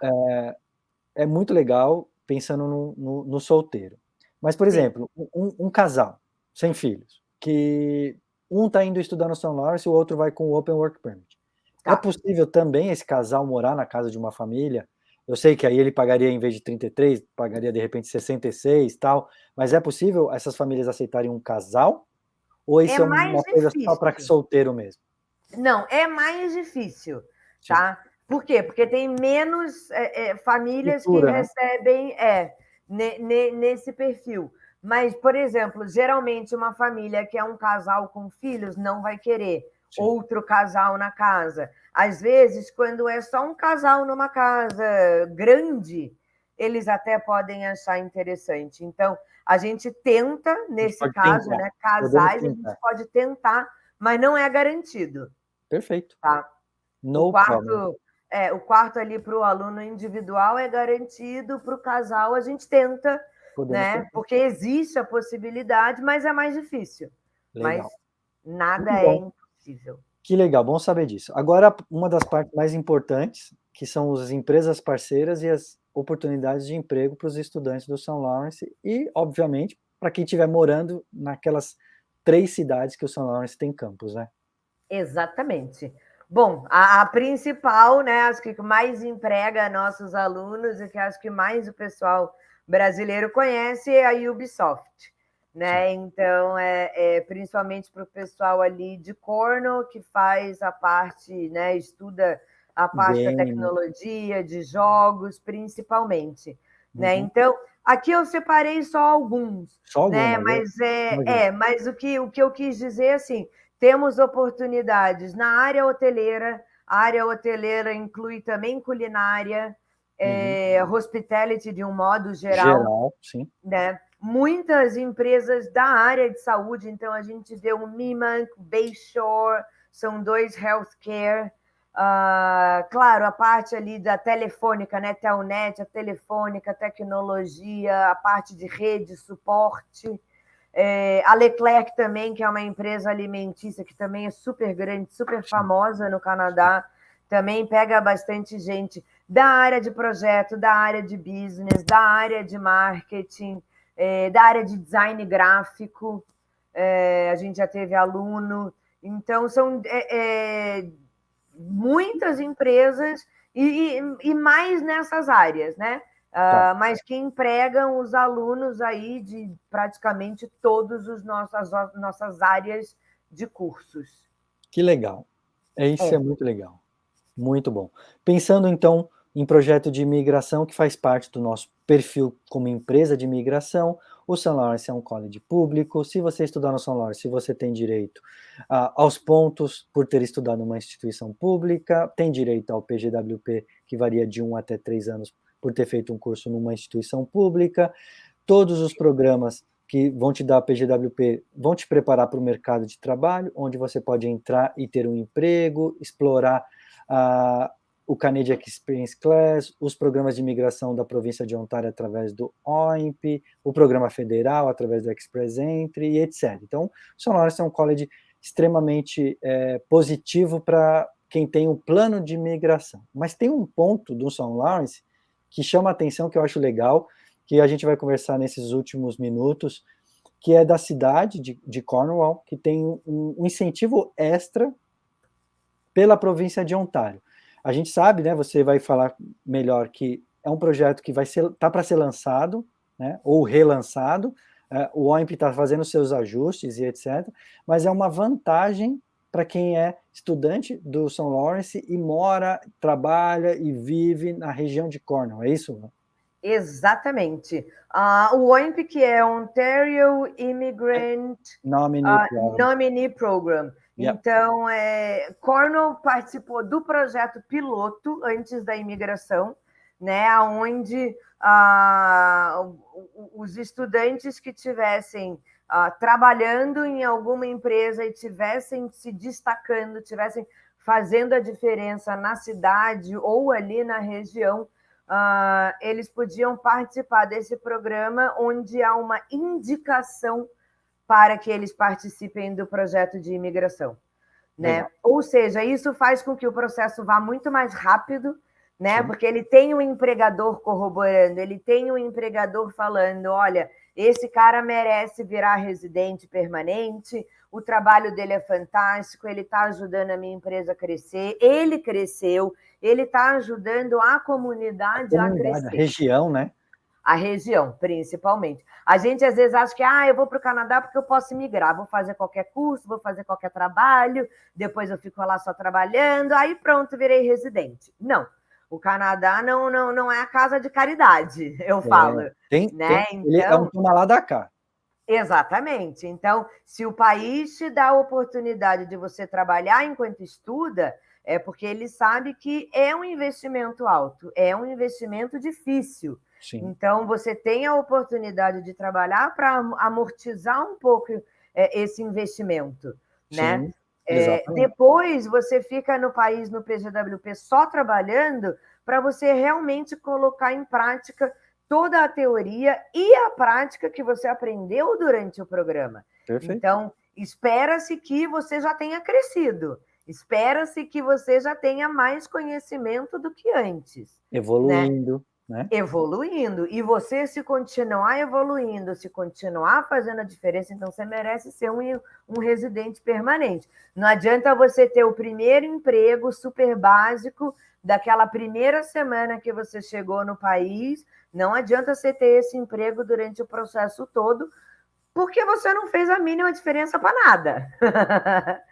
É muito legal pensando no solteiro. Mas, por sim, exemplo, um casal sem filhos, que um está indo estudar no São Lawrence e o outro vai com o Open Work Permit. É tá. possível também esse casal morar na casa de uma família? Eu sei que aí ele pagaria em vez de 33, pagaria de repente 66 tal, mas é possível essas famílias aceitarem um casal? Ou É isso é mais uma coisa só para difícil. solteiro mesmo? Não, é mais difícil, Sim. tá? Por quê? Porque tem menos famílias que Estrutura, né? recebem nesse perfil. Mas, por exemplo, geralmente uma família que é um casal com filhos não vai querer Sim. outro casal na casa. Às vezes, quando é só um casal numa casa grande, eles até podem achar interessante. Então, a gente tenta, A gente nesse pode caso, tentar, né, podemos casais, a gente tentar. pode tentar, mas não é garantido. Perfeito. Tá? O No problem. quarto, o quarto ali para o aluno individual é garantido, para o casal a gente tenta, Podemos né? tentar. Porque existe a possibilidade, mas é mais difícil. Mas Legal. nada Muito é bom. impossível. Que legal, bom saber disso. Agora, uma das partes mais importantes, que são as empresas parceiras e as oportunidades de emprego para os estudantes do São Lawrence e, obviamente, para quem estiver morando naquelas 3 cidades que o São Lawrence tem campus, né. Exatamente. Bom, a principal, né, acho que mais emprega nossos alunos e que acho que mais o pessoal brasileiro conhece é a Ubisoft, Sim. né? Então, principalmente para o pessoal ali de Cornell, que faz a parte, né, estuda a parte da Game. tecnologia, de jogos, principalmente, né? Uhum. Então, aqui eu separei só alguns, Só né? algumas, Mas imagino. mas o que eu quis dizer assim, temos oportunidades na área hoteleira. A área hoteleira inclui também culinária, Uhum. hospitality de um modo geral, Geral, sim. né? Muitas empresas da área de saúde, então a gente vê o Mimank, Bayshore, são dois healthcare. Claro, a parte ali da telefônica, né? Telnet, a telefônica, a tecnologia, a parte de rede, suporte. A Leclerc também, que é uma empresa alimentícia que também é super grande, super Sim, famosa no sim. Canadá, também pega bastante gente da área de projeto, da área de business, da área de marketing, da área de design gráfico. A gente já teve aluno. Então, são muitas empresas e mais nessas áreas, né? Tá, Mas que empregam os alunos aí de praticamente todas as nossas áreas de cursos. que legal. Isso é É, muito legal. Muito bom. Pensando então em projeto de imigração que faz parte do nosso perfil como empresa de imigração, o São Lawrence é um college público. Se você estudar no São Lawrence, você tem direito aos pontos por ter estudado numa instituição pública, tem direito ao PGWP, que varia de 1 até 3 anos por ter feito um curso numa instituição pública. Todos os programas que vão te dar a PGWP vão te preparar para o mercado de trabalho, onde você pode entrar e ter um emprego, explorar o Canadian Experience Class, os programas de imigração da província de Ontário através do OIMP, o programa federal através do Express Entry, e etc. Então, o St. Lawrence é um college extremamente positivo para quem tem um plano de imigração. Mas tem um ponto do St. Lawrence que chama a atenção, que eu acho legal, que a gente vai conversar nesses últimos minutos, que é da cidade de Cornwall, que tem um incentivo extra pela província de Ontário. A gente sabe, né, você vai falar melhor, que é um projeto que tá para ser lançado, né, ou relançado, o OIMP está fazendo seus ajustes e etc., mas é uma vantagem para quem é estudante do St. Lawrence e mora, trabalha e vive na região de Cornwall, é isso? Exatamente. O OIMP, que é Ontario Immigrant Nominee Program. Yep. Então, Cornwall participou do projeto piloto antes da imigração, né, onde os estudantes que tivessem trabalhando em alguma empresa e tivessem se destacando, tivessem fazendo a diferença na cidade ou ali na região, eles podiam participar desse programa, onde há uma indicação para que eles participem do projeto de imigração, né? Ou seja, isso faz com que o processo vá muito mais rápido, né? Sim. Porque ele tem um empregador corroborando, ele tem um empregador falando, olha, esse cara merece virar residente permanente, o trabalho dele é fantástico, ele está ajudando a minha empresa a crescer, ele cresceu, ele está ajudando a comunidade a crescer. A região, né? A região, principalmente. A gente, às vezes, acha que eu vou para o Canadá porque eu posso migrar, vou fazer qualquer curso, vou fazer qualquer trabalho, depois eu fico lá só trabalhando, aí pronto, virei residente. Não. O Canadá não é a casa de caridade, eu falo. Né? Ele é um toma lá da cá. Exatamente. Então, se o país te dá a oportunidade de você trabalhar enquanto estuda, é porque ele sabe que é um investimento alto, é um investimento difícil. Sim. Então, você tem a oportunidade de trabalhar para amortizar um pouco esse investimento, né? Depois, você fica no país, no PGWP, só trabalhando para você realmente colocar em prática toda a teoria e a prática que você aprendeu durante o programa. Perfeito. Então, espera-se que você já tenha crescido, espera-se que você já tenha mais conhecimento do que antes. Evoluindo, né? Evoluindo. E você, se continuar evoluindo, se continuar fazendo a diferença, então você merece ser um residente permanente. Não adianta você ter o primeiro emprego super básico daquela primeira semana que você chegou no país, não adianta você ter esse emprego durante o processo todo, porque você não fez a mínima diferença para nada.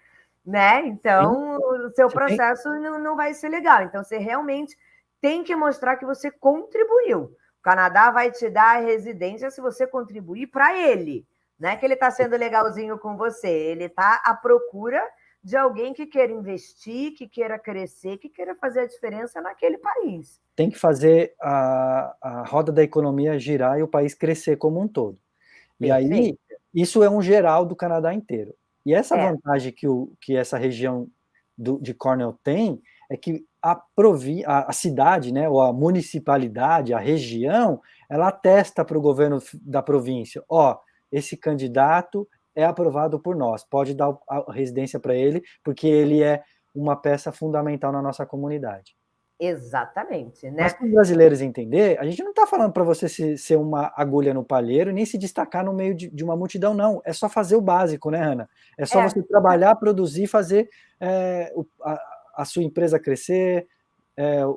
Né? Então, o seu processo não vai ser legal. Então, você realmente tem que mostrar que você contribuiu. O Canadá vai te dar a residência se você contribuir para ele. Não é que ele está sendo legalzinho com você, ele está à procura de alguém que queira investir, que queira crescer, que queira fazer a diferença naquele país. Tem que fazer a roda da economia girar e o país crescer como um todo. E aí, isso é um geral do Canadá inteiro. E essa vantagem que essa região de Cornwall tem é que a cidade, né, ou a municipalidade, a região, ela atesta para o governo da província, esse candidato é aprovado por nós, pode dar a residência para ele, porque ele é uma peça fundamental na nossa comunidade. Exatamente, né? Mas para os brasileiros entender, a gente não está falando para você ser uma agulha no palheiro, nem se destacar no meio de uma multidão, não. É só fazer o básico, né, Ana? É só você trabalhar, produzir, fazer a sua empresa crescer,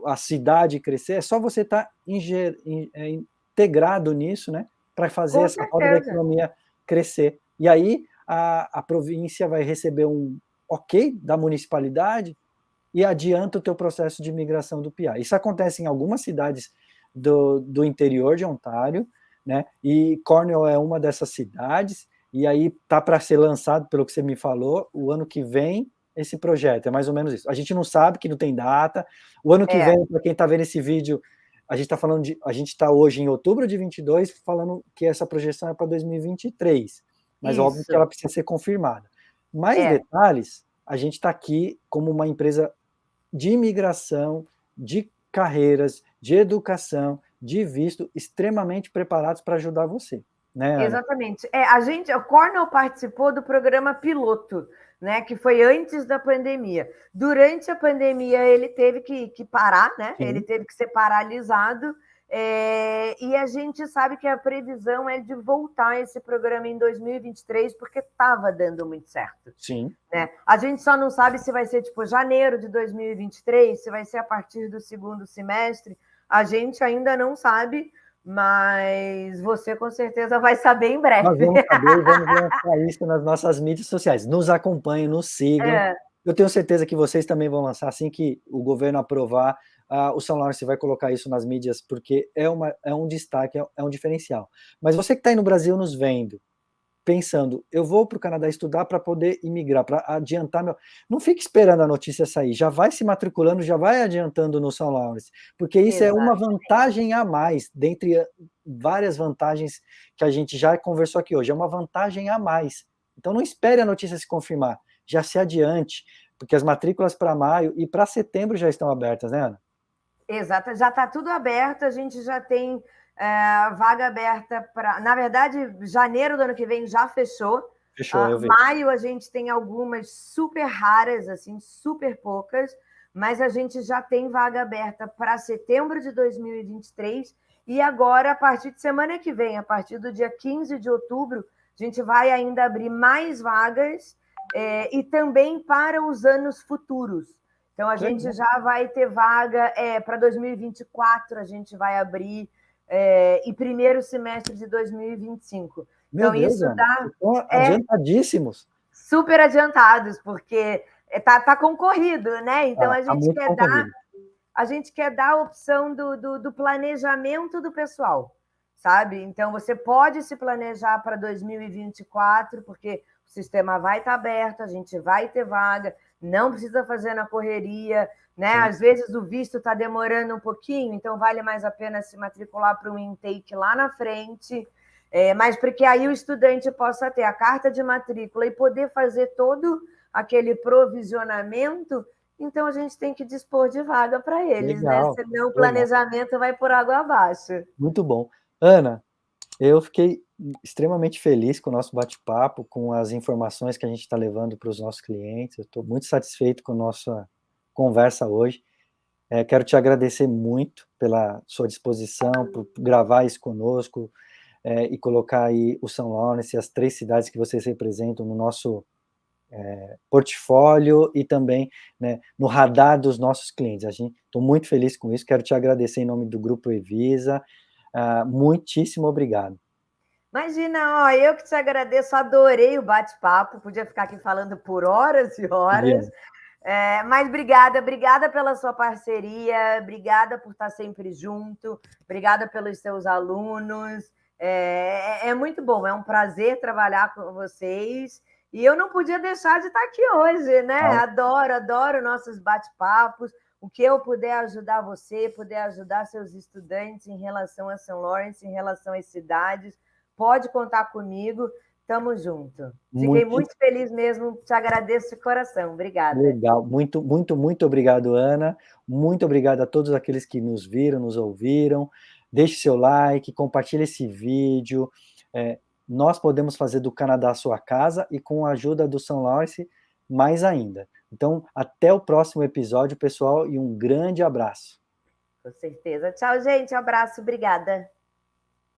a cidade crescer. É só você estar integrado nisso, né, para fazer essa roda da economia crescer. E aí a província vai receber um ok da municipalidade e adianta o teu processo de imigração do PIA. Isso acontece em algumas cidades do interior de Ontário, né? E Cornwall é uma dessas cidades, e aí tá para ser lançado, pelo que você me falou, o ano que vem, esse projeto, é mais ou menos isso. A gente não sabe, que não tem data. O ano que vem, para quem está vendo esse vídeo, a gente está falando a gente está hoje em outubro de 22 falando que essa projeção é para 2023, mas óbvio que Isso. ela precisa ser confirmada. Mais detalhes, a gente está aqui como uma empresa de imigração, de carreiras, de educação, de visto, extremamente preparados para ajudar você, né, Ana? Exatamente. O Cornell participou do programa piloto, né, que foi antes da pandemia. Durante a pandemia, ele teve que parar, né? Sim. Ele teve que ser paralisado. E a gente sabe que a previsão é de voltar esse programa em 2023, porque estava dando muito certo. Sim. Né? A gente só não sabe se vai ser tipo janeiro de 2023, se vai ser a partir do segundo semestre. A gente ainda não sabe, mas você com certeza vai saber em breve. Nós vamos saber e vamos lançar isso nas nossas mídias sociais. Nos acompanhem, nos sigam. Eu tenho certeza que vocês também vão lançar assim que o governo aprovar. O São Lawrence vai colocar isso nas mídias porque é um destaque, é um diferencial. Mas você que está aí no Brasil nos vendo, pensando, eu vou para o Canadá estudar para poder imigrar, para adiantar meu... Não fique esperando a notícia sair, já vai se matriculando, já vai adiantando no São Lawrence, porque isso é uma vantagem a mais, dentre várias vantagens que a gente já conversou aqui hoje, é uma vantagem a mais. Então não espere a notícia se confirmar, já se adiante, porque as matrículas para maio e para setembro já estão abertas, né, Ana? Exato, já está tudo aberto, a gente já tem vaga aberta para... Na verdade, janeiro do ano que vem já fechou. Fechou, eu vejo. Maio a gente tem algumas super raras, assim, super poucas, mas a gente já tem vaga aberta para setembro de 2023 e agora, a partir de semana que vem, a partir do dia 15 de outubro, a gente vai ainda abrir mais vagas e também para os anos futuros. Então, a gente já vai ter vaga para 2024, a gente vai abrir, e primeiro semestre de 2025. Meu Então, Deus, isso Ana, dá... estão adiantadíssimos. Super adiantados, porque tá concorrido, né? Então, a gente quer dar a opção do planejamento do pessoal, sabe? Então, você pode se planejar para 2024, porque o sistema vai estar aberto, a gente vai ter vaga, não precisa fazer na correria, né? Sim. Às vezes o visto está demorando um pouquinho, então vale mais a pena se matricular para um intake lá na frente, mas porque aí o estudante possa ter a carta de matrícula e poder fazer todo aquele provisionamento, então a gente tem que dispor de vaga para eles, Legal, né? Senão o planejamento vai por água abaixo. Muito bom. Ana, eu fiquei extremamente feliz com o nosso bate-papo, com as informações que a gente está levando para os nossos clientes. Eu estou muito satisfeito com a nossa conversa hoje. Quero te agradecer muito pela sua disposição, por gravar isso conosco e colocar aí o São Lawrence e as 3 cidades que vocês representam no nosso portfólio e também, né, no radar dos nossos clientes. Estou muito feliz com isso. Quero te agradecer em nome do Grupo Evisa. Muitíssimo obrigado. Imagina, eu que te agradeço, adorei o bate-papo, podia ficar aqui falando por horas e horas, mas obrigada pela sua parceria, obrigada por estar sempre junto, obrigada pelos seus alunos, é muito bom, é um prazer trabalhar com vocês, e eu não podia deixar de estar aqui hoje, né? Adoro nossos bate-papos, o que eu puder ajudar você, puder ajudar seus estudantes em relação a São Lawrence, em relação às cidades, pode contar comigo, tamo junto. Fiquei muito feliz mesmo, te agradeço de coração, obrigada. Legal, muito obrigado, Ana, muito obrigado a todos aqueles que nos viram, nos ouviram, deixe seu like, compartilhe esse vídeo, nós podemos fazer do Canadá a sua casa e com a ajuda do São Lawrence, mais ainda. Então, até o próximo episódio, pessoal, e um grande abraço. Com certeza. Tchau, gente, um abraço, obrigada.